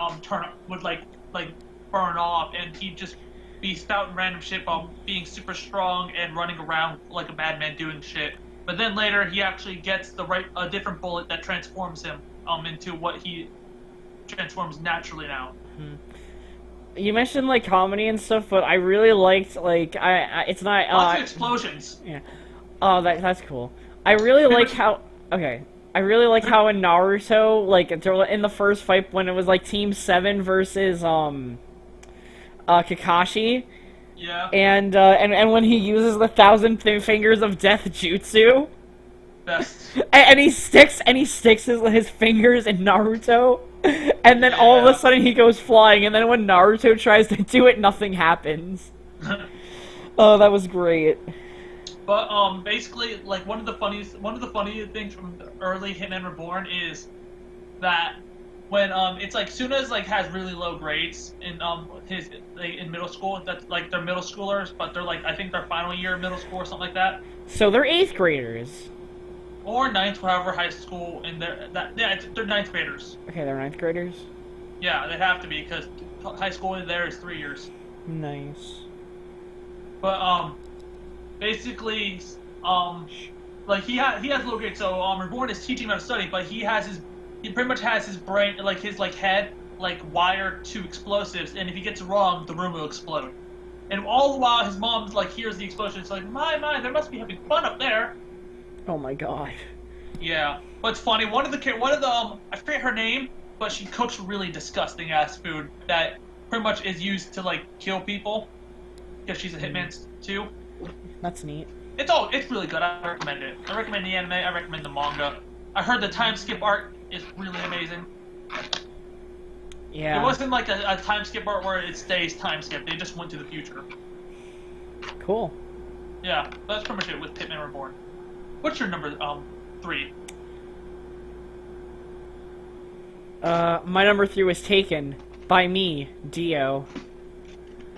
[SPEAKER 2] off, and he'd just be spouting random shit while being super strong and running around like a madman doing shit. But then later, he actually gets a different bullet that transforms him into what he transforms naturally now.
[SPEAKER 1] You mentioned like comedy and stuff, but I really liked it's not
[SPEAKER 2] lots of explosions.
[SPEAKER 1] Yeah. Oh, that's cool. I really like how I really like how in Naruto, like in the first fight when it was like Team 7 versus Kakashi.
[SPEAKER 2] Yeah.
[SPEAKER 1] And when he uses the 1,000 fingers of death jutsu.
[SPEAKER 2] Best.
[SPEAKER 1] And he sticks his fingers in Naruto. And then all of a sudden he goes flying, and then when Naruto tries to do it, nothing happens. Oh, that was great.
[SPEAKER 2] But basically, like one of the funniest things from the early Hitman Reborn is that when it's like Suna's like has really low grades in in middle school. That's like they're middle schoolers, but they're like I think their final year of middle school or something like that.
[SPEAKER 1] So they're 8th graders.
[SPEAKER 2] Or 9th, whatever they're 9th graders.
[SPEAKER 1] Okay, they're 9th graders?
[SPEAKER 2] Yeah, they have to be, because high school there is 3 years.
[SPEAKER 1] Nice.
[SPEAKER 2] But, basically, like, he has low grades, so, Reborn is teaching him how to study, but he pretty much has his brain, like, his, like, head, like, wired to explosives, and if he gets it wrong, the room will explode. And all the while, his mom, like, hears the explosion, it's like, my, they must be having fun up there.
[SPEAKER 1] Oh my god.
[SPEAKER 2] Yeah, but it's funny. One of the I forget her name, but she cooks really disgusting ass food that pretty much is used to like kill people because she's a hitman too.
[SPEAKER 1] That's neat.
[SPEAKER 2] It's really good. I recommend it. I recommend the anime. I recommend the manga. I heard the time skip art is really amazing.
[SPEAKER 1] Yeah.
[SPEAKER 2] It wasn't like a time skip art where it stays time skip. They just went to the future.
[SPEAKER 1] Cool.
[SPEAKER 2] Yeah, that's pretty much it with Hitman Reborn. What's your number 3?
[SPEAKER 1] My number 3 was taken by me, Dio.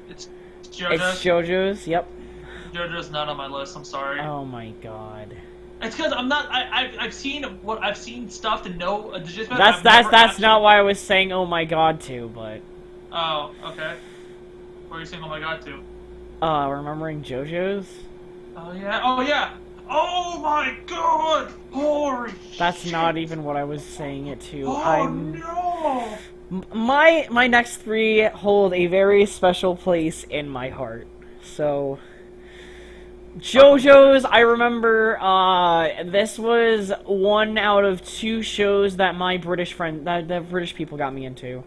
[SPEAKER 2] It's JoJo's?
[SPEAKER 1] It's JoJo's, yep.
[SPEAKER 2] JoJo's not on my list, I'm sorry.
[SPEAKER 1] Oh my god.
[SPEAKER 2] It's because I'm not, I've seen stuff to know,
[SPEAKER 1] that's not why I was saying oh my god to, but...
[SPEAKER 2] Oh, okay. What are you saying oh my god to?
[SPEAKER 1] Remembering JoJo's?
[SPEAKER 2] Oh yeah. Oh my god! Holy
[SPEAKER 1] That's
[SPEAKER 2] shit.
[SPEAKER 1] not even what I was saying it to.
[SPEAKER 2] Oh no!
[SPEAKER 1] My next 3 hold a very special place in my heart. So, JoJo's, I remember, this was 1 out of 2 shows that my British friend, that the British people got me into.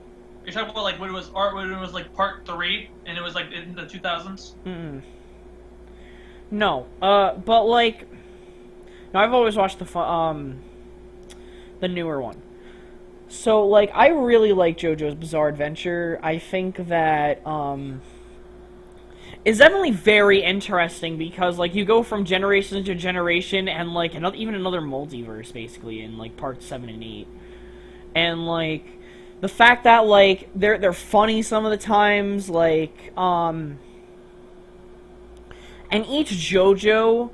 [SPEAKER 2] You're talking about like when it was like part 3 and it was like in the 2000s?
[SPEAKER 1] No, but like, no, I've always watched the newer one. So like, I really like JoJo's Bizarre Adventure. I think that it's definitely very interesting because like you go from generation to generation and like even another multiverse basically in like parts 7 and 8, and like the fact that like they're funny some of the times, like and each JoJo,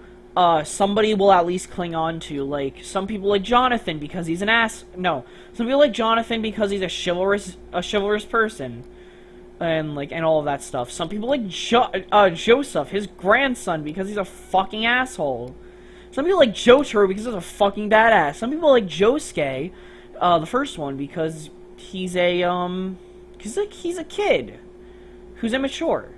[SPEAKER 1] somebody will at least cling on to. Like, some people like Jonathan because he's an ass. No, some people like Jonathan because he's a chivalrous person, and all of that stuff. Some people like Joseph, his grandson, because he's a fucking asshole. Some people like Jotaro because he's a fucking badass. Some people like Josuke, the first one, because he's a he's a kid who's immature.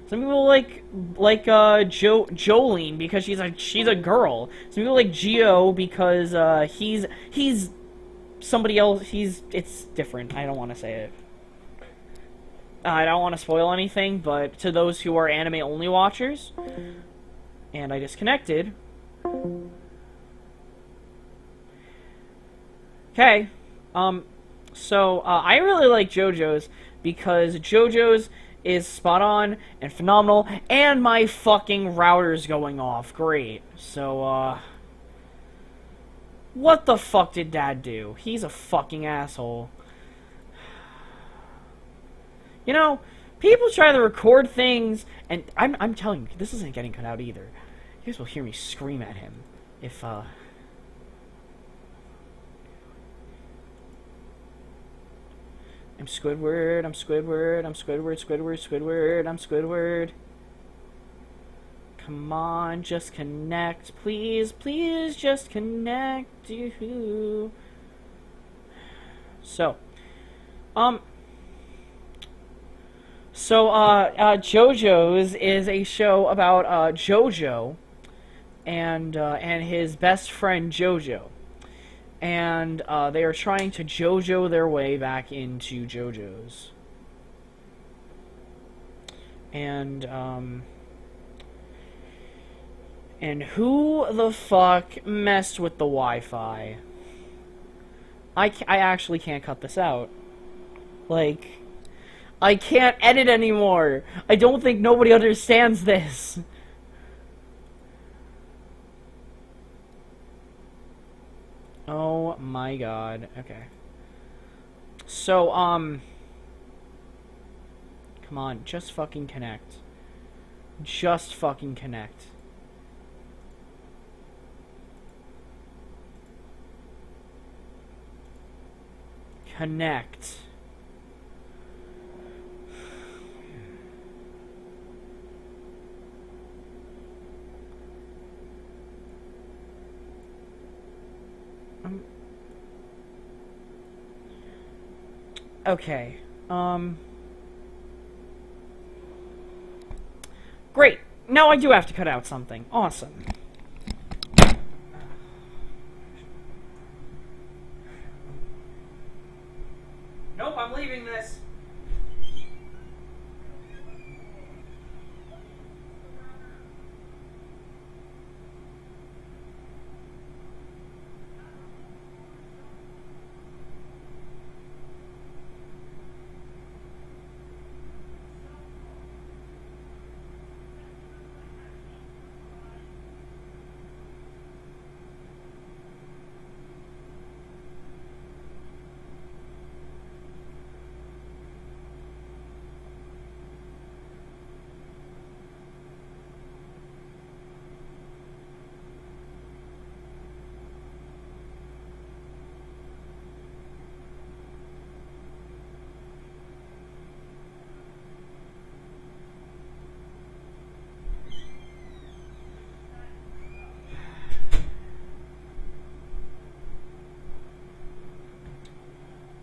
[SPEAKER 1] Some people like Jolene because she's a girl. Some people like Geo because he's somebody else. It's different. I don't want to say it. I don't want to spoil anything, but to those who are anime only watchers, and I disconnected. Okay, so I really like JoJo's because JoJo's is spot on and phenomenal, and my fucking router's going off. Great. So, what the fuck did Dad do? He's a fucking asshole. You know, people try to record things, and I'm telling you, this isn't getting cut out either. You guys will hear me scream at him if, I'm Squidward, I'm Squidward, I'm Squidward, Squidward, Squidward, I'm Squidward. Come on, just connect, please, please, just connect. So, JoJo's is a show about JoJo and his best friend JoJo, and they are trying to JoJo their way back into JoJo's, and who the fuck messed with the Wi-Fi? I actually can't cut this out. Like, I can't edit anymore. I don't think nobody understands this. Oh my god. Okay. So, come on, just fucking connect. Just fucking connect. Connect. Okay. Great. Now I do have to cut out something. Awesome. Nope, I'm leaving this.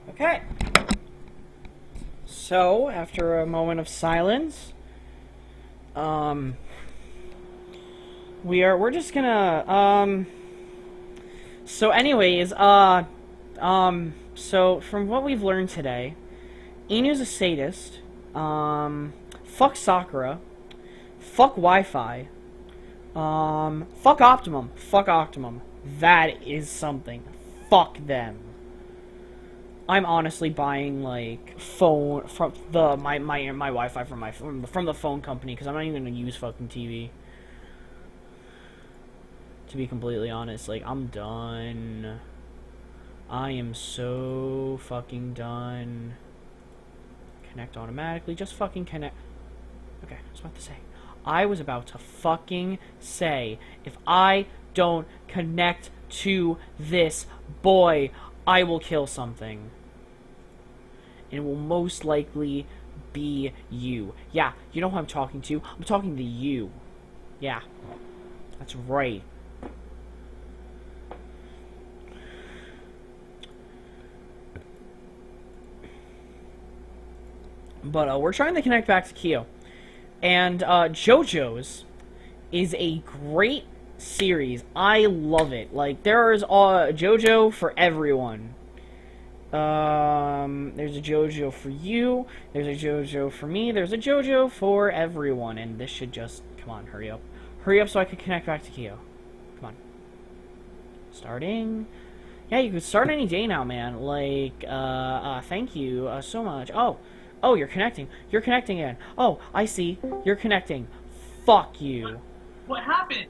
[SPEAKER 1] Okay. So, after a moment of silence, we're just gonna, so anyways, so from what we've learned today, Inu's a sadist, fuck Sakura, fuck Wi-Fi, fuck Optimum, that is something, fuck them. I'm honestly buying like phone from my Wi-Fi from the phone company because I'm not even gonna use fucking TV. To be completely honest, like I'm done. I am so fucking done. Connect automatically, just fucking connect. Okay, I was about to say. I was about to fucking say if I don't connect to this boy, I will kill something. And it will most likely be you. Yeah, you know who I'm talking to? I'm talking to you. Yeah, that's right. But we're trying to connect back to Kyo. And JoJo's is a great series. I love it. Like, there is JoJo for everyone. There's a JoJo for you. There's a JoJo for me. There's a JoJo for everyone. And this should just... Come on, hurry up. Hurry up so I can connect back to Kyo. Come on. Starting. Yeah, you can start any day now, man. Like, thank you so much. Oh, you're connecting. You're connecting again. Oh, I see. You're connecting. Fuck you.
[SPEAKER 2] What happened?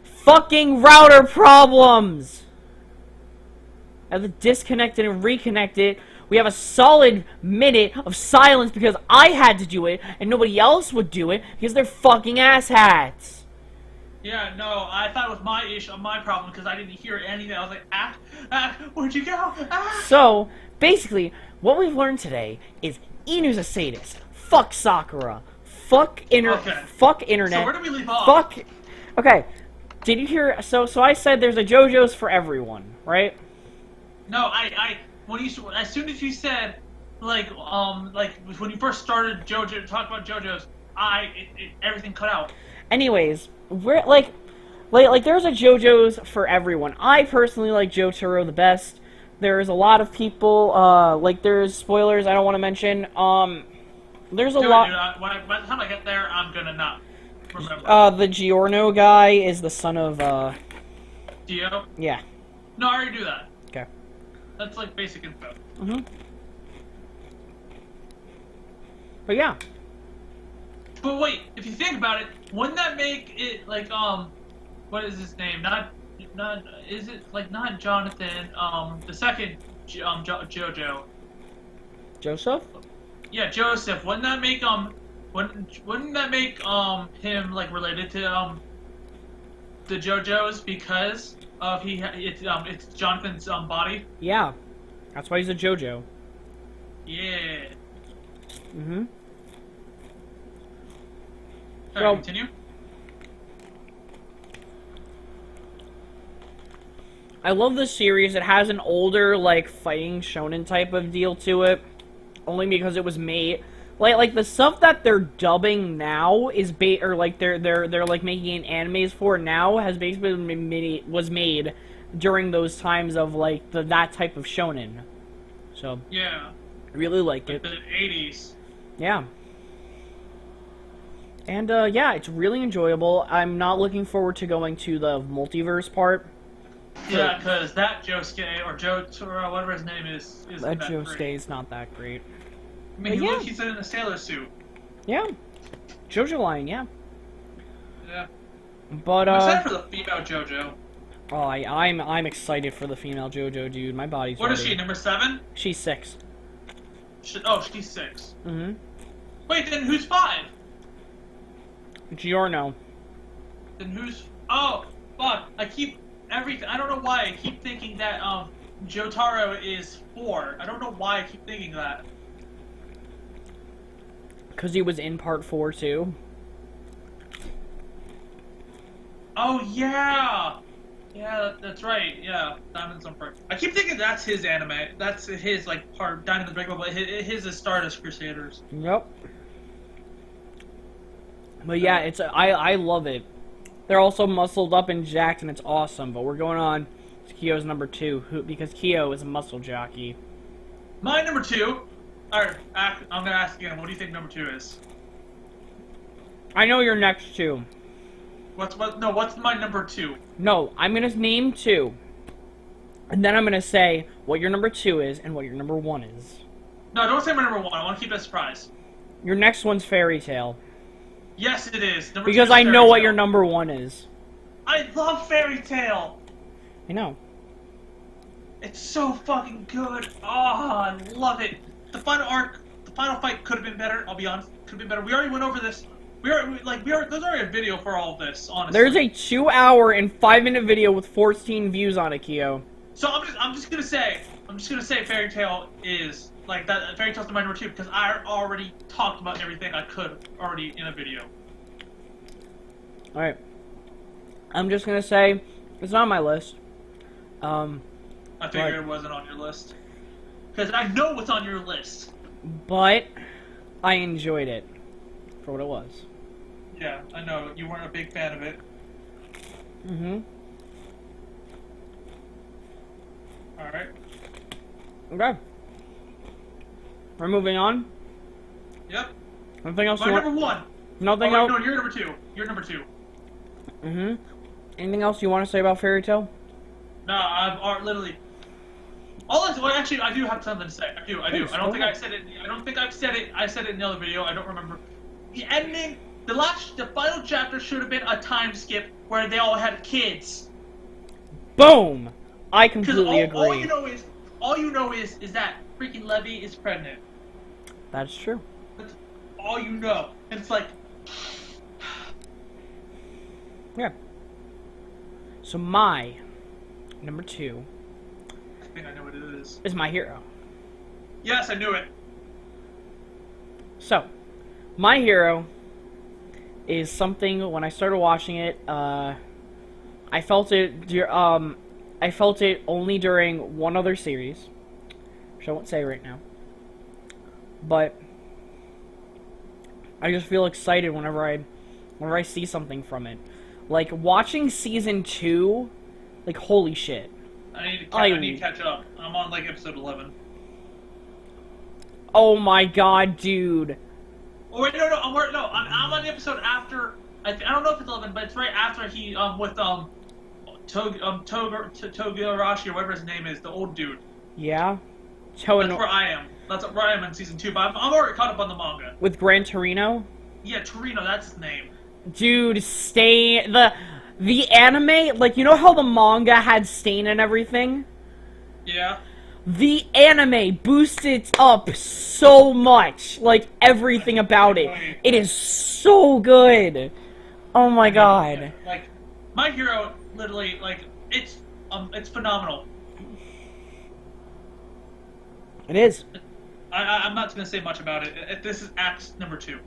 [SPEAKER 1] Fucking router problems! I have to disconnect it and reconnect it. We have a solid minute of silence because I had to do it and nobody else would do it because they're fucking asshats.
[SPEAKER 2] Yeah, no, I thought it was my issue, my problem, because I didn't hear anything. I was like, where'd you go?
[SPEAKER 1] So, basically, what we've learned today is Inu's a sadist. Fuck Sakura. Fuck internet.
[SPEAKER 2] So where do we leave off?
[SPEAKER 1] Fuck. Okay. Did you hear? So I said there's a JoJo's for everyone, right?
[SPEAKER 2] No, as soon as you said, like when you first started JoJo, talk about JoJo's, everything cut out.
[SPEAKER 1] Anyways, we're like there's a JoJo's for everyone. I personally like Jotaro the best. There's a lot of people, like there's spoilers I don't want to mention. There's a lot.
[SPEAKER 2] Dude, by the time I get there, I'm gonna not remember.
[SPEAKER 1] The Giorno guy is the son of,
[SPEAKER 2] Dio?
[SPEAKER 1] Yeah.
[SPEAKER 2] No, I already do that.
[SPEAKER 1] Okay.
[SPEAKER 2] That's like basic info.
[SPEAKER 1] Mm-hmm. But yeah.
[SPEAKER 2] But wait, if you think about it, wouldn't that make it like what is his name? Not is it like not Jonathan? The second JoJo.
[SPEAKER 1] Joseph?
[SPEAKER 2] Yeah, Joseph. Wouldn't that make wouldn't that make him like related to the JoJo's because of it's Jonathan's body?
[SPEAKER 1] Yeah. That's why he's a JoJo.
[SPEAKER 2] Yeah.
[SPEAKER 1] Mm-hmm.
[SPEAKER 2] Alright, continue.
[SPEAKER 1] I love this series. It has an older, like, fighting shonen type of deal to it. Only because it was made... Like the stuff that they're dubbing now is... or, like, they're like, making animes for now has basically was made during those times of, like, that type of shonen. So...
[SPEAKER 2] Yeah.
[SPEAKER 1] I really liked it.
[SPEAKER 2] The 80s.
[SPEAKER 1] Yeah. And, yeah, it's really enjoyable. I'm not looking forward to going to the multiverse part.
[SPEAKER 2] Yeah, because that Josuke, or Jotaro, whatever his name is
[SPEAKER 1] that Josuke is not that great.
[SPEAKER 2] I mean, look, he's in a sailor suit.
[SPEAKER 1] Yeah. JoJo line, yeah.
[SPEAKER 2] Yeah.
[SPEAKER 1] But,
[SPEAKER 2] I'm excited for the female JoJo.
[SPEAKER 1] Oh, I'm excited for the female JoJo, dude. My body's
[SPEAKER 2] What
[SPEAKER 1] ready.
[SPEAKER 2] is she, number 7?
[SPEAKER 1] She's 6.
[SPEAKER 2] She's 6.
[SPEAKER 1] Mm-hmm.
[SPEAKER 2] Wait, then who's 5?
[SPEAKER 1] Giorno.
[SPEAKER 2] Then who's... Oh, fuck. I don't know why I keep thinking that, Jotaro is 4. I don't know why I keep thinking that.
[SPEAKER 1] Because he was in part 4, too.
[SPEAKER 2] Oh, yeah! Yeah, that's right, yeah. Diamonds on part. I keep thinking that's his anime. That's his, like, part, Diamond Unbreakable, but his is Stardust Crusaders.
[SPEAKER 1] Yep. But yeah, I love it. They're also muscled up and jacked, and it's awesome. But we're going on to Kyo's number 2, because Kyo is a muscle jockey.
[SPEAKER 2] My number 2. Alright, I'm gonna ask again. What do you think number 2 is?
[SPEAKER 1] I know you're next 2.
[SPEAKER 2] What's my number 2?
[SPEAKER 1] No, I'm gonna name 2, and then I'm gonna say what your number 2 is and what your number 1 is.
[SPEAKER 2] No, don't say my number 1. I want to keep it a surprise.
[SPEAKER 1] Your next one's Fairy Tail.
[SPEAKER 2] Yes, it is. Number
[SPEAKER 1] because
[SPEAKER 2] 2 is
[SPEAKER 1] I know
[SPEAKER 2] Fairy
[SPEAKER 1] what
[SPEAKER 2] Tail.
[SPEAKER 1] your number 1 is.
[SPEAKER 2] I love Fairy Tail.
[SPEAKER 1] I know.
[SPEAKER 2] It's so fucking good. Oh, I love it. The final arc, the final fight could have been better. I'll be honest, could have been better. We already went over this. There's already a video for all of this. Honestly,
[SPEAKER 1] there's a 2-hour and 5-minute video with 14 views on it, Kyo.
[SPEAKER 2] So I'm just gonna say Fairy Tail is like that. Fairy Tail's my number 2 because I already talked about everything I could already in a video.
[SPEAKER 1] All right. I'm just gonna say it's not on my list.
[SPEAKER 2] I figured it wasn't on your list because I know what's on your list.
[SPEAKER 1] But I enjoyed it. for what it was.
[SPEAKER 2] Yeah, I know. You weren't a big fan of it.
[SPEAKER 1] Mm-hmm.
[SPEAKER 2] Alright.
[SPEAKER 1] Okay. We're moving on.
[SPEAKER 2] Yep.
[SPEAKER 1] Anything else
[SPEAKER 2] My
[SPEAKER 1] you
[SPEAKER 2] number
[SPEAKER 1] want?
[SPEAKER 2] one.
[SPEAKER 1] Nothing
[SPEAKER 2] Oh,
[SPEAKER 1] else?
[SPEAKER 2] no, you're number two. You're number two.
[SPEAKER 1] Mm-hmm. Anything else you want to say about Fairy Tail?
[SPEAKER 2] No, I've literally... Well, actually, I do have something to say. I do. I don't think I said it. I don't think I've said it. I said it in the other video. I don't remember. The ending, the final chapter should have been a time skip where they all had kids.
[SPEAKER 1] Boom! I completely agree.
[SPEAKER 2] All you know is that freaking Levy is pregnant.
[SPEAKER 1] That's true.
[SPEAKER 2] That's all you know. And it's like...
[SPEAKER 1] Yeah. So my number 2
[SPEAKER 2] I think I know what it is.
[SPEAKER 1] is My Hero.
[SPEAKER 2] Yes, I knew it.
[SPEAKER 1] So, My Hero is something, when I started watching it, I felt it only during one other series, which I won't say right now. But I just feel excited whenever I see something from it. Like, watching Season 2, like, holy shit.
[SPEAKER 2] I need to catch up. I'm on, like, episode 11.
[SPEAKER 1] Oh my god, dude.
[SPEAKER 2] Oh, wait, no, I'm on the episode after... I don't know if it's 11, but it's right after he, with, Togarashi, or whatever his name is, the old dude.
[SPEAKER 1] Yeah?
[SPEAKER 2] That's where I am. That's where I am in Season 2, but I'm already caught up on the manga.
[SPEAKER 1] With Gran Torino?
[SPEAKER 2] Yeah, Torino, that's his name.
[SPEAKER 1] Dude, Stain... The anime, like, you know how the manga had Stain and everything?
[SPEAKER 2] Yeah.
[SPEAKER 1] The anime boosted up so much. Like, everything about it. It is so good. Oh my god.
[SPEAKER 2] Like, My Hero, literally, like, it's phenomenal.
[SPEAKER 1] It is.
[SPEAKER 2] I'm not gonna say much about it. This is Act number 2.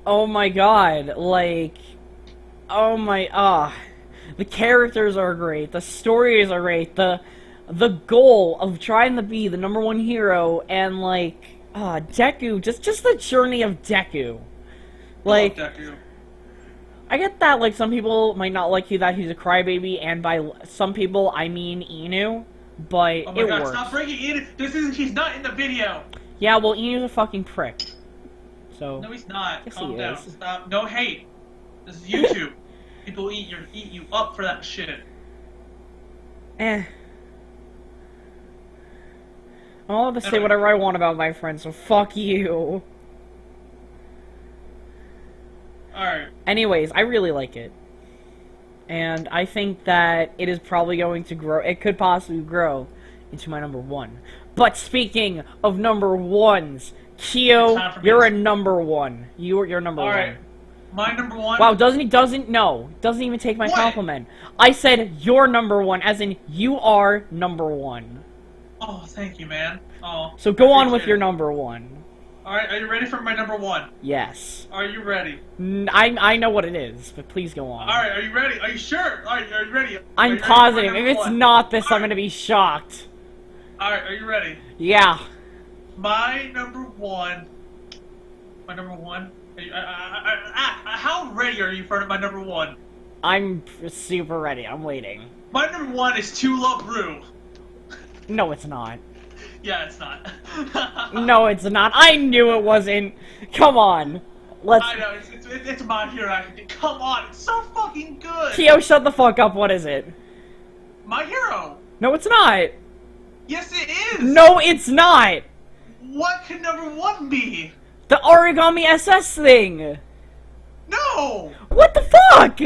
[SPEAKER 1] Oh my god, like... Oh my, the characters are great, the stories are great, the goal of trying to be the #1 hero, and like, Deku, just the journey of Deku. Like,
[SPEAKER 2] I love Deku.
[SPEAKER 1] I get that, like, some people might not like that he's a crybaby, and by some people, I mean Inu, but
[SPEAKER 2] Oh my
[SPEAKER 1] it
[SPEAKER 2] god,
[SPEAKER 1] works.
[SPEAKER 2] stop bringing Inu! He's not in the video!
[SPEAKER 1] Yeah, well, Inu's a fucking prick. So...
[SPEAKER 2] No, he's not.
[SPEAKER 1] Yes,
[SPEAKER 2] Calm
[SPEAKER 1] he
[SPEAKER 2] down.
[SPEAKER 1] is.
[SPEAKER 2] Stop. No hate. This is YouTube. People eat you up for that shit.
[SPEAKER 1] I'm allowed to say whatever I want about my friend, so fuck you.
[SPEAKER 2] Alright.
[SPEAKER 1] Anyways, I really like it. And I think that it is probably going to grow. It could possibly grow into my #1. But speaking of #1s, Kyo, you're a #1. You're number 1.
[SPEAKER 2] Alright. My #1.
[SPEAKER 1] Wow, doesn't even take my compliment. I said you're #1, as in you are #1.
[SPEAKER 2] Oh, thank you, man. Oh.
[SPEAKER 1] So go on with your #1.
[SPEAKER 2] Alright, are you ready for my #1?
[SPEAKER 1] Yes.
[SPEAKER 2] Are you ready?
[SPEAKER 1] I know what it is, but please go on.
[SPEAKER 2] Alright, are you ready? Are you sure? Alright, are you ready?
[SPEAKER 1] I'm positive. If it's not this, I'm gonna be shocked.
[SPEAKER 2] Alright, are you ready?
[SPEAKER 1] Yeah.
[SPEAKER 2] My #1. My #1? How ready are you for my #1?
[SPEAKER 1] I'm super ready. I'm waiting.
[SPEAKER 2] My #1 is Tula Brew.
[SPEAKER 1] No, it's not.
[SPEAKER 2] Yeah, it's not.
[SPEAKER 1] No, it's not. I knew it wasn't. Come on. Let's...
[SPEAKER 2] I know, it's My Hero. Come on, it's so fucking good.
[SPEAKER 1] Kyo, shut the fuck up. What is it?
[SPEAKER 2] My Hero.
[SPEAKER 1] No, it's not.
[SPEAKER 2] Yes, it is.
[SPEAKER 1] No, it's not.
[SPEAKER 2] What could #1 be?
[SPEAKER 1] The Origami SS thing.
[SPEAKER 2] No.
[SPEAKER 1] What the fuck?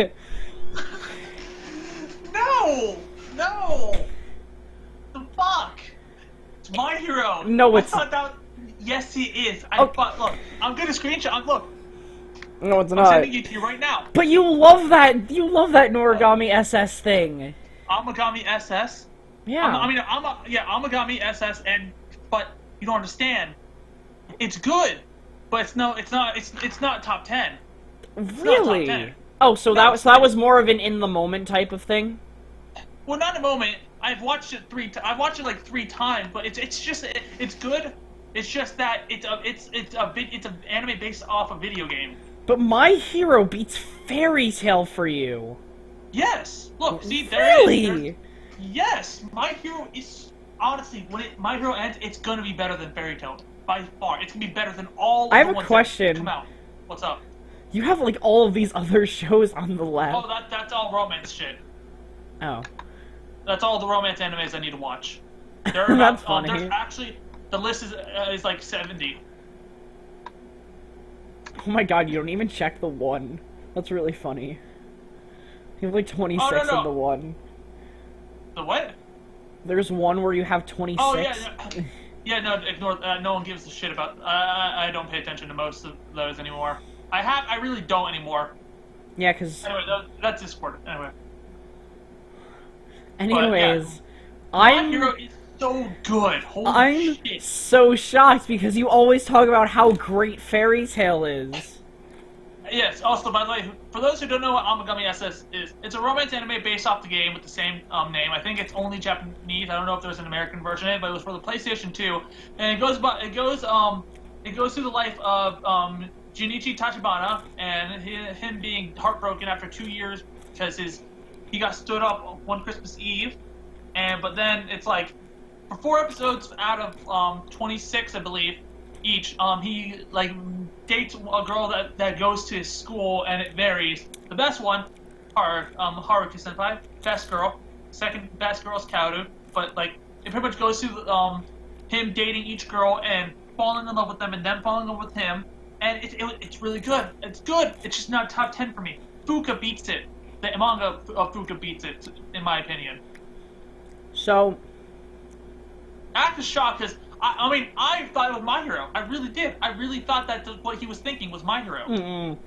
[SPEAKER 2] No. The fuck. It's My Hero.
[SPEAKER 1] No, it's...
[SPEAKER 2] Yes, he is.
[SPEAKER 1] Okay.
[SPEAKER 2] Look, I'm gonna screenshot. Look.
[SPEAKER 1] No, it's
[SPEAKER 2] I'm
[SPEAKER 1] not.
[SPEAKER 2] sending it to you right now.
[SPEAKER 1] But you love that Noragami SS thing.
[SPEAKER 2] Amagami SS?
[SPEAKER 1] Yeah.
[SPEAKER 2] Amagami SS, but you don't understand. It's good, but it's not top 10.
[SPEAKER 1] Really?
[SPEAKER 2] Not top 10.
[SPEAKER 1] Oh, so that was more of an in the moment type of thing?
[SPEAKER 2] Well, not in a moment. I've watched it I've watched it like 3 times, but it's good. It's just that it's an anime based off a video game.
[SPEAKER 1] But My Hero beats Fairy Tail for you.
[SPEAKER 2] Yes. Look, see there.
[SPEAKER 1] Really?
[SPEAKER 2] Yes, My Hero is honestly My Hero ends, it's gonna be better than Fairy Tail by far. It's gonna be better than all.
[SPEAKER 1] I have
[SPEAKER 2] the
[SPEAKER 1] a
[SPEAKER 2] ones
[SPEAKER 1] question.
[SPEAKER 2] That come out. What's up?
[SPEAKER 1] You have like all of these other shows on the left.
[SPEAKER 2] Oh, that's all romance shit.
[SPEAKER 1] Oh.
[SPEAKER 2] That's all the romance animes I need to watch. There are
[SPEAKER 1] That's funny.
[SPEAKER 2] There's actually the list is like 70.
[SPEAKER 1] Oh my god, you don't even check the one. That's really funny. You have like 26
[SPEAKER 2] no.
[SPEAKER 1] in the one.
[SPEAKER 2] The what?
[SPEAKER 1] There's one where you have 26.
[SPEAKER 2] Oh yeah. Yeah, no, ignore. No one gives a shit about. I don't pay attention to most of those anymore. I really don't anymore.
[SPEAKER 1] Yeah, because.
[SPEAKER 2] Anyway, that's Discord.
[SPEAKER 1] Anyways,
[SPEAKER 2] My Hero is so good. Holy shit.
[SPEAKER 1] I'm so shocked because you always talk about how great Fairy Tail is.
[SPEAKER 2] Yes. Also, by the way, for those who don't know what Amagami SS is, it's a romance anime based off the game with the same name. I think it's only Japanese. I don't know if there's an American version of it, but it was for the PlayStation 2, and it goes through the life of Junichi Tachibana and him being heartbroken after 2 years because he got stood up one Christmas Eve, but then it's like for 4 episodes out of 26, I believe, each, he like dates a girl that goes to his school, and it varies. The best one, Haruki Senpai, best girl. Second best girl is Kaoru, but like it pretty much goes through him dating each girl and falling in love with them, and then falling in love with him, and it's really good. It's good. It's just not top 10 for me. Fuka beats it. The manga of Fuka beats it, in my opinion.
[SPEAKER 1] So,
[SPEAKER 2] Act is shocked because I thought it was My Hero. I really did. I really thought that what he was thinking was My Hero.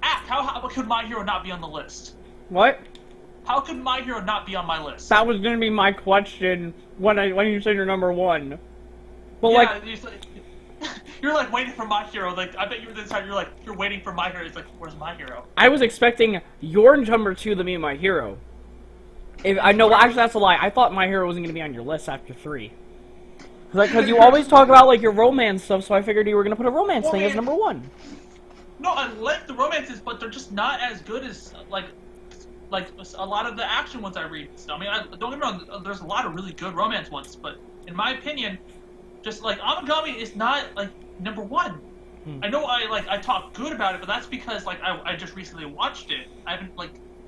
[SPEAKER 2] Act, how could My Hero not be on the list?
[SPEAKER 1] what?
[SPEAKER 2] How could My Hero not be on my list?
[SPEAKER 1] That was gonna be my question when you said you're number one. But
[SPEAKER 2] yeah,
[SPEAKER 1] like,
[SPEAKER 2] you're like waiting for My Hero. Like I bet you were this time. You're waiting for My Hero. It's like, where's My Hero?
[SPEAKER 1] I was expecting your number two to be My Hero. Actually, that's a lie. I thought My Hero wasn't gonna be on your list after 3. Because you always talk about like your romance stuff, so I figured you were gonna put a romance thing as number 1.
[SPEAKER 2] No, I like the romances, but they're just not as good as like a lot of the action ones I read. I mean, don't get me wrong. There's a lot of really good romance ones, but in my opinion, just like Amagami is not like number 1. I know I talk good about it, but that's because like I just recently watched it. I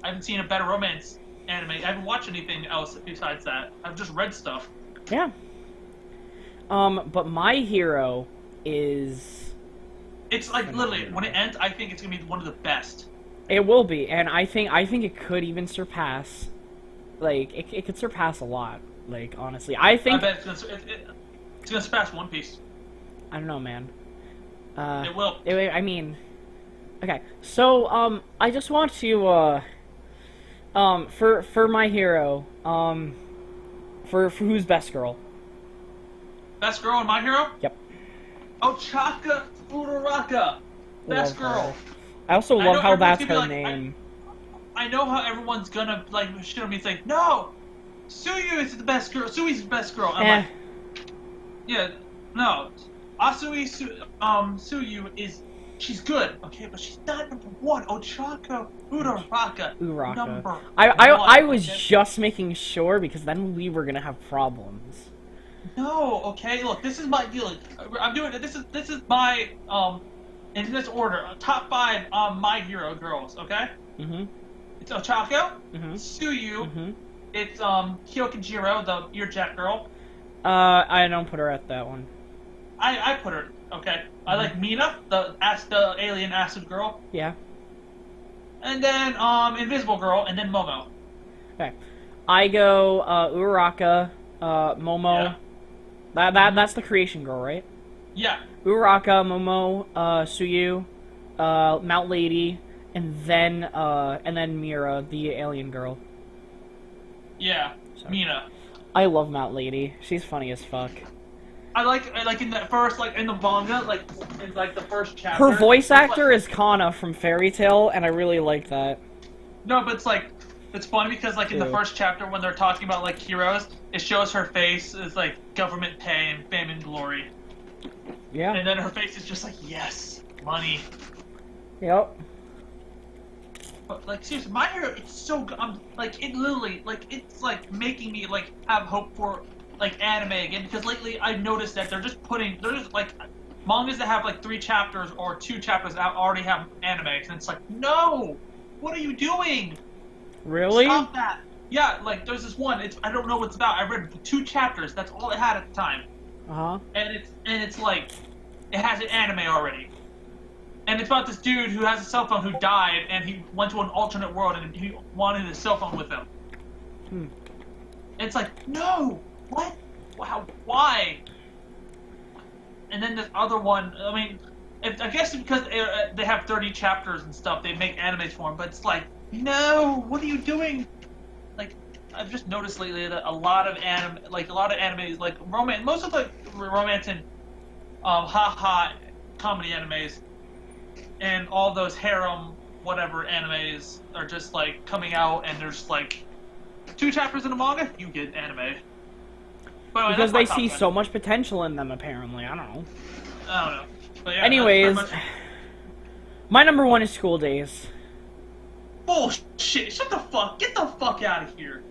[SPEAKER 2] haven't seen a better romance anime. I haven't watched anything else besides that. I've just read stuff.
[SPEAKER 1] Yeah. But My Hero is...
[SPEAKER 2] It's like literally when it ends, I think it's gonna be one of the best.
[SPEAKER 1] It will be, and I think it could even surpass. Like it could surpass a lot. Like honestly, I think.
[SPEAKER 2] I bet it's gonna surpass One Piece.
[SPEAKER 1] I don't know, man.
[SPEAKER 2] It will.
[SPEAKER 1] I mean, okay. So I just want to for My Hero for who's best girl.
[SPEAKER 2] Best girl in My Hero?
[SPEAKER 1] Yep.
[SPEAKER 2] Ochaka Uraraka. Best girl.
[SPEAKER 1] I also love how that's her
[SPEAKER 2] like,
[SPEAKER 1] name.
[SPEAKER 2] I know how everyone's gonna like shit on me. It's like, no, Suyu is the best girl. Sui's the best girl. I'm like, yeah, no, Suyu is. She's good, okay, but she's not number 1. Ochaka Uraraka. Number 1.
[SPEAKER 1] I was just making sure because then we were gonna have problems.
[SPEAKER 2] No, okay. Look, this is my deal. I'm doing it. This is my in this order. Top 5 My Hero girls. Okay. It's Ochako, Suyu. It's Kyokujiro, the earjack girl.
[SPEAKER 1] I don't put her at that one.
[SPEAKER 2] I put her. Okay. I like Mina, the alien acid girl.
[SPEAKER 1] Yeah.
[SPEAKER 2] And then Invisible Girl, and then Momo.
[SPEAKER 1] Okay. I go Uraraka, Momo. Yeah. That's the creation girl, right?
[SPEAKER 2] Yeah.
[SPEAKER 1] Uraraka, Momo, Suyu, Mount Lady, and then Mira, the alien girl.
[SPEAKER 2] Yeah. Sorry. Mina.
[SPEAKER 1] I love Mount Lady. She's funny as fuck.
[SPEAKER 2] I like in that first, like in the manga, like in like the first chapter.
[SPEAKER 1] Her voice actor is Kana from Fairy Tail, and I really like that.
[SPEAKER 2] No, but it's like It's funny because like in the first chapter when they're talking about like heroes, it shows her face is like government pay and fame and glory.
[SPEAKER 1] Yeah.
[SPEAKER 2] And then her face is just like, yes, money.
[SPEAKER 1] Yep.
[SPEAKER 2] But like seriously, My Hero, it's so good. I'm like it literally like it's like making me like have hope for like anime again because lately I've noticed that they're just like mangas that have like 3 chapters or 2 chapters that already have anime, and it's like, no, what are you doing?
[SPEAKER 1] Really?
[SPEAKER 2] Stop that. Yeah, like there's this one. I don't know what it's about. I read 2 chapters. That's all it had at the time. And it's like it has an anime already. And it's about this dude who has a cell phone who died, and he went to an alternate world, and he wanted his cell phone with him. And it's like, no, what? Wow, why? And then this other one. I mean, I guess because they have 30 chapters and stuff, they make animes for them. But it's like, no, what are you doing? Like, I've just noticed lately that a lot of animes, like romance, most of the romance and haha comedy animes, and all those harem whatever animes are just like coming out, and there's like 2 chapters in a manga, you get anime. But
[SPEAKER 1] because they see so much potential in them, apparently. I don't know.
[SPEAKER 2] But yeah,
[SPEAKER 1] anyways, my number 1 is School Days.
[SPEAKER 2] Bullshit! Shut the fuck! Get the fuck out of here!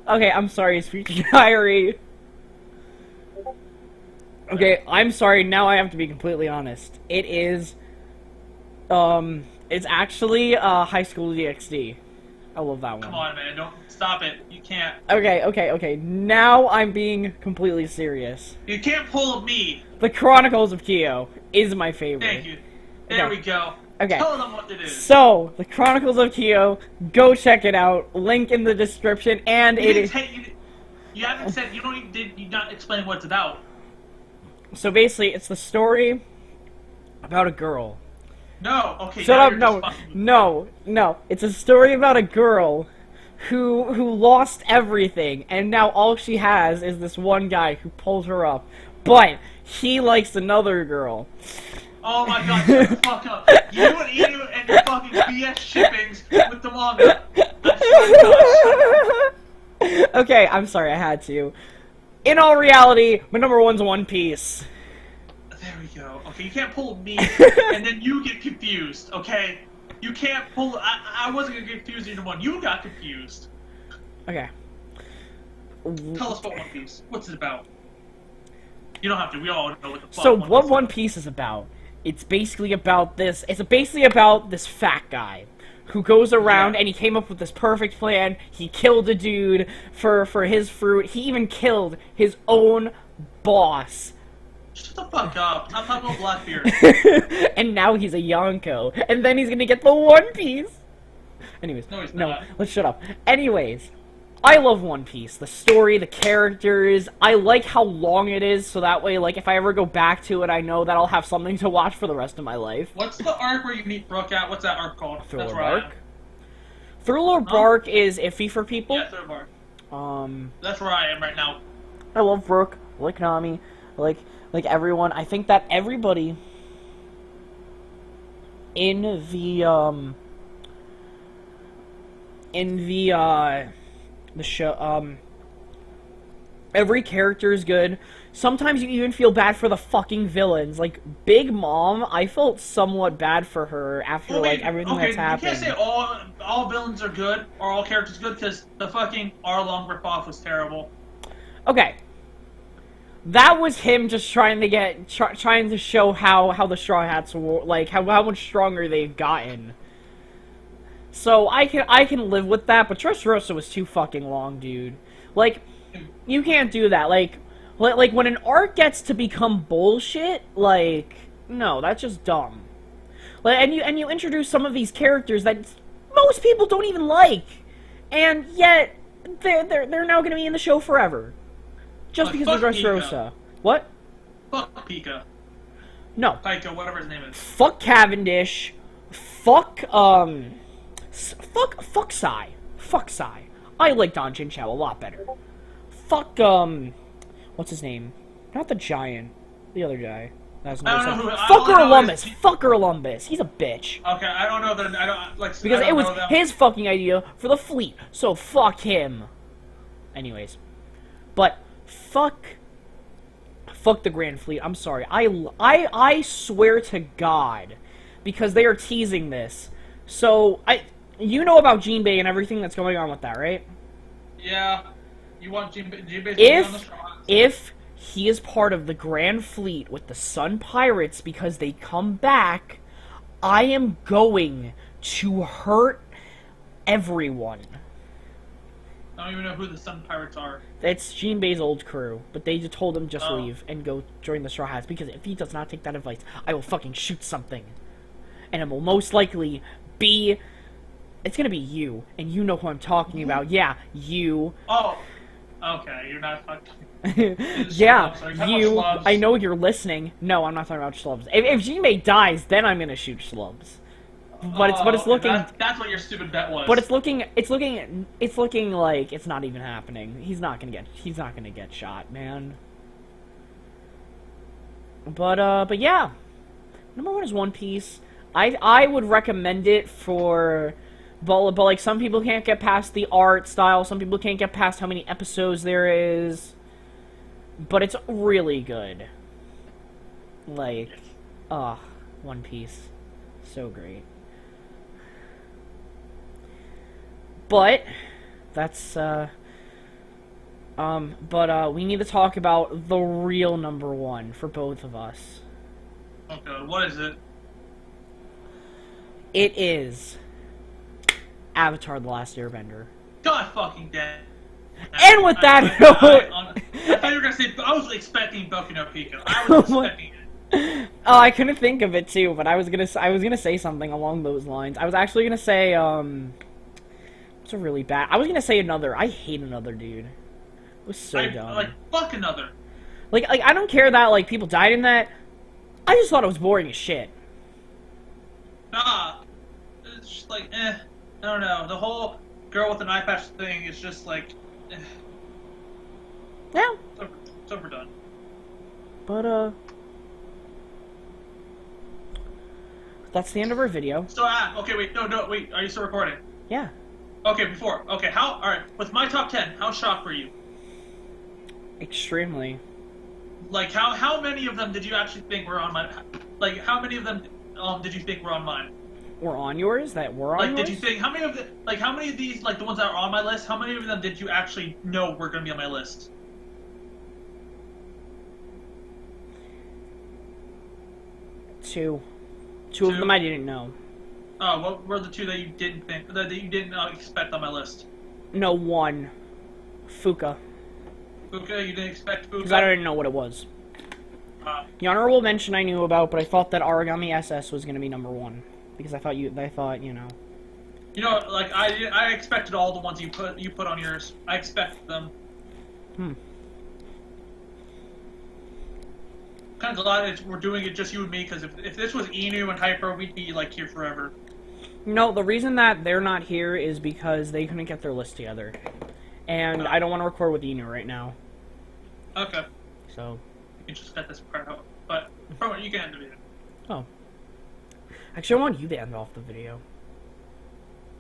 [SPEAKER 1] Okay, I'm sorry, Speaking Diary. Okay, I'm sorry, now I have to be completely honest. It is, it's actually, High School DxD. I love that one.
[SPEAKER 2] Come on, man, don't stop it. You can't.
[SPEAKER 1] Okay, now I'm being completely serious.
[SPEAKER 2] You can't pull me!
[SPEAKER 1] The Chronicles of Kyo is my favorite.
[SPEAKER 2] Thank you. There we go.
[SPEAKER 1] Okay.
[SPEAKER 2] Tell them what it is.
[SPEAKER 1] So, The Chronicles of Kyo, go check it out. Link in the description, and
[SPEAKER 2] you haven't said, did you not explain what it's about?
[SPEAKER 1] So basically, it's the story about a girl.
[SPEAKER 2] No, okay.
[SPEAKER 1] Shut up, no. It's a story about a girl who lost everything, and now all she has is this one guy who pulls her up. But he likes another girl.
[SPEAKER 2] Oh my god, shut the fuck up. You and Inu and your fucking BS shippings with the manga.
[SPEAKER 1] Okay, I'm sorry, I had to. In all reality, my number 1's One Piece.
[SPEAKER 2] There we go. Okay, you can't pull me, and then you get confused, okay? You can't pull... I wasn't gonna get confused either one. You got confused.
[SPEAKER 1] Okay.
[SPEAKER 2] Tell us about One Piece. What's it about? You don't have to. We all know what the fuck
[SPEAKER 1] So, what One Piece is about? It's basically about this... It's basically about this fat guy who goes around and he came up with this perfect plan. He killed a dude for his fruit. He even killed his own boss.
[SPEAKER 2] Shut the fuck up. I'm talking about Blackbeard.
[SPEAKER 1] And now he's a Yonko. And then he's gonna get the One Piece. Anyways,
[SPEAKER 2] no, he's not.
[SPEAKER 1] Let's shut up. Anyways, I love One Piece. The story, the characters. I like how long it is, so that way, like, if I ever go back to it, I know that I'll have something to watch for the rest of my life.
[SPEAKER 2] What's the arc where you meet Brooke at? What's that arc called?
[SPEAKER 1] Thriller Bark? Thriller Bark is iffy for people.
[SPEAKER 2] Yeah, Thriller Bark. That's where I am right now.
[SPEAKER 1] I love Brooke. I like Nami. I like everyone. I think that everybody in the show, every character is good. Sometimes you even feel bad for the fucking villains. Like, Big Mom, I felt somewhat bad for her after, everything that's happened.
[SPEAKER 2] You can't say all villains are good, or all characters good, because the fucking Arlong ripoff was terrible.
[SPEAKER 1] Okay. That was him just trying to show how the Straw Hats were, like, how much stronger they've gotten. So, I can live with that, but Dressrosa was too fucking long, dude. Like, you can't do that. Like, when an arc gets to become bullshit, like, no, that's just dumb. Like, and you introduce some of these characters that most people don't even like, and yet they're now gonna be in the show forever, just because of Dressrosa. What?
[SPEAKER 2] Fuck Pika.
[SPEAKER 1] No.
[SPEAKER 2] Pika, whatever his name is.
[SPEAKER 1] Fuck Cavendish. Fuck Sai. Fuck Sai. I like Don Chinchao a lot better. Fuck, what's his name? Not the giant. The other guy. That's
[SPEAKER 2] I don't
[SPEAKER 1] another
[SPEAKER 2] know who.
[SPEAKER 1] Fucker
[SPEAKER 2] all I know
[SPEAKER 1] Columbus.
[SPEAKER 2] is-
[SPEAKER 1] Fucker Columbus. He's a bitch.
[SPEAKER 2] Okay, I don't know that. I don't like.
[SPEAKER 1] Because
[SPEAKER 2] I don't
[SPEAKER 1] it was
[SPEAKER 2] know them.
[SPEAKER 1] his fucking idea for the fleet. So fuck him. Anyways. But fuck the Grand Fleet. I'm sorry. I swear to God, because they are teasing this. So you know about Jinbei and everything that's going on with that, right?
[SPEAKER 2] Yeah. You want Jinbei to be on the Straw Hats?
[SPEAKER 1] If he is part of the Grand Fleet with the Sun Pirates because they come back, I am going to hurt everyone.
[SPEAKER 2] I don't even know who the Sun Pirates are.
[SPEAKER 1] It's Jinbei's old crew, but they just told him just
[SPEAKER 2] Oh.
[SPEAKER 1] leave and go join the Straw Hats, because if he does not take that advice, I will fucking shoot something. And it will most likely be... It's gonna be you, and you know who I'm talking about. Yeah, you.
[SPEAKER 2] Oh. Okay, you're not fucking.
[SPEAKER 1] Yeah,
[SPEAKER 2] Are you talking
[SPEAKER 1] you.
[SPEAKER 2] about Schlubs?
[SPEAKER 1] I know you're listening. No, I'm not talking about Schlubs. If Jinbei dies, then I'm gonna shoot Schlubs. But it's looking...
[SPEAKER 2] That's what your stupid bet was.
[SPEAKER 1] But it's looking like it's not even happening. He's not gonna get shot, man. But yeah. Number 1 is One Piece. I would recommend it for, but like some people can't get past the art style, some people can't get past how many episodes there is. But it's really good. Like, One Piece. So great. But that's we need to talk about the real number 1 for both of us.
[SPEAKER 2] Oh god, what is it?
[SPEAKER 1] It is Avatar: The Last Airbender.
[SPEAKER 2] God fucking damn.
[SPEAKER 1] And with that
[SPEAKER 2] I thought you were gonna say. I was expecting Boku no Pico. I was expecting it.
[SPEAKER 1] Oh, I couldn't think of it too, but I was gonna say something along those lines. I was actually gonna say it's a really bad. I was gonna say Another. I hate Another, dude. It was so dumb.
[SPEAKER 2] Like fuck Another.
[SPEAKER 1] Like I don't care that like people died in that. I just thought it was boring as shit.
[SPEAKER 2] Nah, it's just like I don't know. The whole girl with an eye patch thing is just like
[SPEAKER 1] Yeah.
[SPEAKER 2] it's overdone.
[SPEAKER 1] But that's the end of our video.
[SPEAKER 2] So okay, wait, no, wait. Are you still recording?
[SPEAKER 1] Yeah.
[SPEAKER 2] Okay, okay. All right. With my top 10, how shocked were you?
[SPEAKER 1] Extremely.
[SPEAKER 2] Like how many of them did you actually think were on my? Like how many of them did you think were on mine?
[SPEAKER 1] Were on yours? That were on yours?
[SPEAKER 2] Did you think how many of these like the ones that are on my list? How many of them did you actually know were going to be on my list?
[SPEAKER 1] Two of them I didn't know.
[SPEAKER 2] Oh, what were the 2 that you didn't think that you didn't expect on my list?
[SPEAKER 1] No, 1. Fuka.
[SPEAKER 2] Fuka, you didn't expect Fuka.
[SPEAKER 1] Because I didn't know what it was. The honorable mention I knew about, but I thought that Origami SS was going to be number 1 because I thought you know.
[SPEAKER 2] You know, like I expected all the ones you put on yours. I expected them. Kind of glad we're doing it just you and me, because if this was Inu and Hyper, we'd be like here forever.
[SPEAKER 1] No, the reason that they're not here is because they couldn't get their list together, and I don't want to record with Inu right now.
[SPEAKER 2] Okay.
[SPEAKER 1] So.
[SPEAKER 2] You can just cut this part out, but you can end the video.
[SPEAKER 1] Oh. Actually, I want you to end off the video.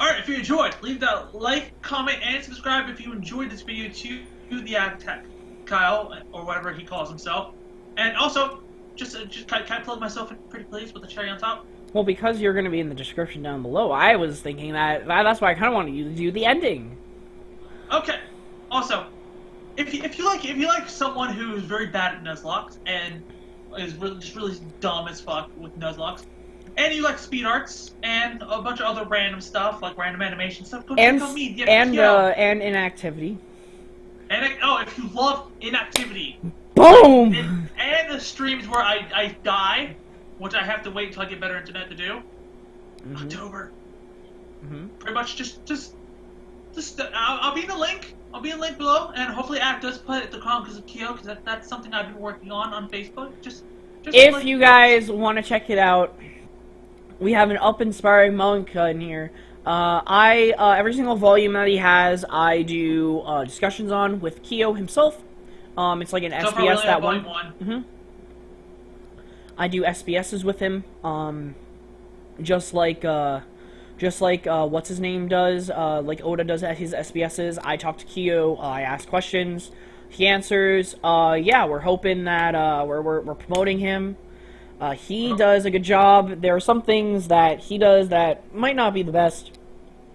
[SPEAKER 2] Alright, if you enjoyed, leave that like, comment, and subscribe if you enjoyed this video to the AckAttack Kyle, or whatever he calls himself. And also, just can I plug myself in pretty please with the cherry on top?
[SPEAKER 1] Well, because you're going to be in the description down below, I was thinking that's why I kind of wanted you to do the ending.
[SPEAKER 2] Okay. Also, if you like someone who's very bad at Nuzlocke and is really dumb as fuck with Nuzlocke, and you like speed arts and a bunch of other random stuff like random animation stuff, go check out me,
[SPEAKER 1] and inactivity.
[SPEAKER 2] And if you love inactivity.
[SPEAKER 1] Boom!
[SPEAKER 2] And the streams where I die, which I have to wait until I get better internet to do. October. Pretty much just I'll be in the link. I'll be in the link below, and hopefully Act does put the Chronicles of Kyo, because that's something I've been working on Facebook. Just
[SPEAKER 1] if you guys want to check it out, we have an up-inspiring manga in here. Every single volume that he has, I do discussions on with Kyo himself. It's like an SBS that one. I do SBSs with him. Just like what's his name does, like Oda does at his SBSs. I talk to Kyo, I ask questions, he answers. Yeah, we're hoping that we're promoting him. He does a good job. There are some things that he does that might not be the best,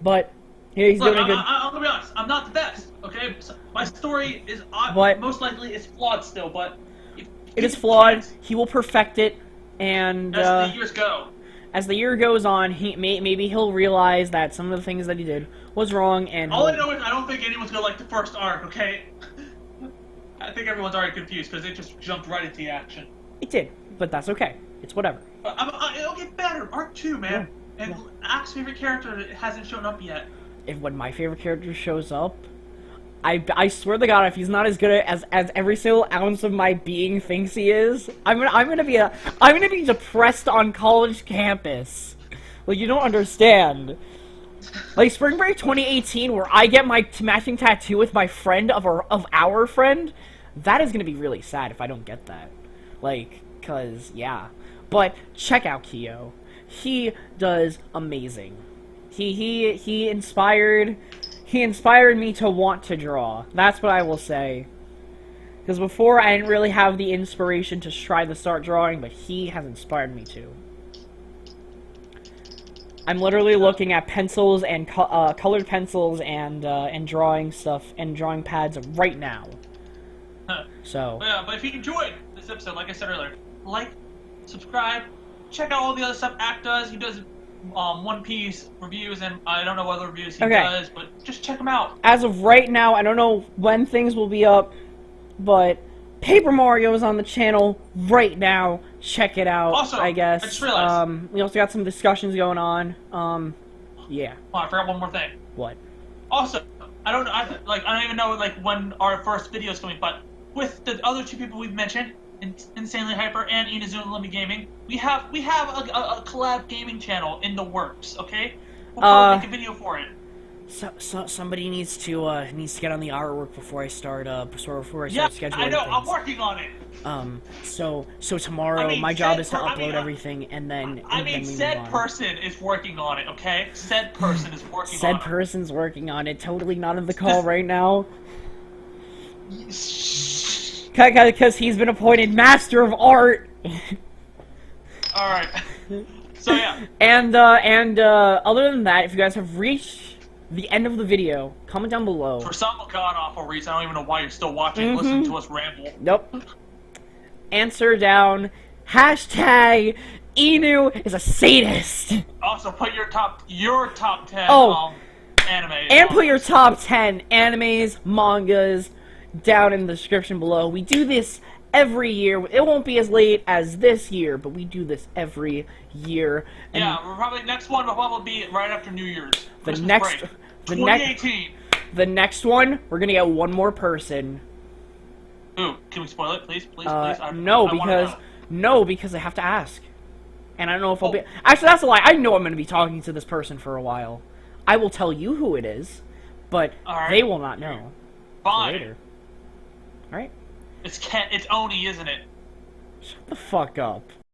[SPEAKER 1] but he's doing a good.
[SPEAKER 2] I'm gonna be honest. I'm not the best. Okay, so my story is most likely is flawed still, but
[SPEAKER 1] it is flawed. He will perfect it, and
[SPEAKER 2] as the years go.
[SPEAKER 1] As the year goes on, maybe he'll realize that some of the things that he did was wrong, and
[SPEAKER 2] all I know is I don't think anyone's gonna like the first arc. Okay, I think everyone's already confused because it just jumped right into the action.
[SPEAKER 1] It did, but that's okay. It's whatever.
[SPEAKER 2] It'll get better. Arc 2, man. Yeah. And Ack's favorite character hasn't shown up yet.
[SPEAKER 1] When my favorite character shows up, I swear to God, if he's not as good as every single ounce of my being thinks he is, I'm gonna be depressed on college campus. Like, you don't understand. Like Spring Break 2018, where I get my matching tattoo with my friend of our friend, that is gonna be really sad if I don't get that. Like, cause yeah. But check out Kyo. He does amazing. He inspired me to want to draw. That's what I will say. Because before, I didn't really have the inspiration to try to start drawing, but he has inspired me to. I'm literally looking at pencils and colored pencils and drawing stuff and drawing pads right now. So.
[SPEAKER 2] Yeah, but if you enjoyed this episode, like I said earlier, like, subscribe, check out all the other stuff Ack does. He does One Piece reviews, and I don't know what other reviews he does, but just check them out.
[SPEAKER 1] As of right now, I don't know when things will be up, but Paper Mario is on the channel right now. Check it out.
[SPEAKER 2] Also,
[SPEAKER 1] I guess.
[SPEAKER 2] I just realized.
[SPEAKER 1] We also got some discussions going on. Yeah.
[SPEAKER 2] Oh, I forgot one more thing.
[SPEAKER 1] What?
[SPEAKER 2] Also, I don't even know when our first video is coming, but with the other two people we've mentioned, Insanely Hyper and Inazuma Limit Gaming, we have a collab gaming channel in the works. Okay, we'll probably make a video for it.
[SPEAKER 1] So somebody needs to get on the artwork before I start scheduling.
[SPEAKER 2] I know.
[SPEAKER 1] Things.
[SPEAKER 2] I'm working on it.
[SPEAKER 1] So tomorrow my job is to upload everything, and then
[SPEAKER 2] said person is working on it. Okay, said person is working.
[SPEAKER 1] Said person's working on it. Totally not in the call right now. Because he's been appointed Master of Art.
[SPEAKER 2] Alright. So yeah.
[SPEAKER 1] And other than that, if you guys have reached the end of the video, comment down below.
[SPEAKER 2] For some god-awful reason, I don't even know why you're still watching, listening to us ramble.
[SPEAKER 1] Nope. Answer down. Hashtag Inu is a sadist.
[SPEAKER 2] Also, put your top 10 anime.
[SPEAKER 1] And put your top 10 animes, mangas, down in the description below. We do this every year. It won't be as late as this year, but we do this every year. And
[SPEAKER 2] yeah, we're probably next one will probably be right after New Year's.
[SPEAKER 1] The next
[SPEAKER 2] 2018.
[SPEAKER 1] The next one, we're gonna get one more person.
[SPEAKER 2] Ooh, can we spoil it, please?
[SPEAKER 1] No, because I have to ask. And I don't know if I'll be... Actually, that's a lie. I know I'm gonna be talking to this person for a while. I will tell you who it is, but they will not know.
[SPEAKER 2] Fine.
[SPEAKER 1] Later. Alright?
[SPEAKER 2] It's Oni, isn't it?
[SPEAKER 1] Shut the fuck up.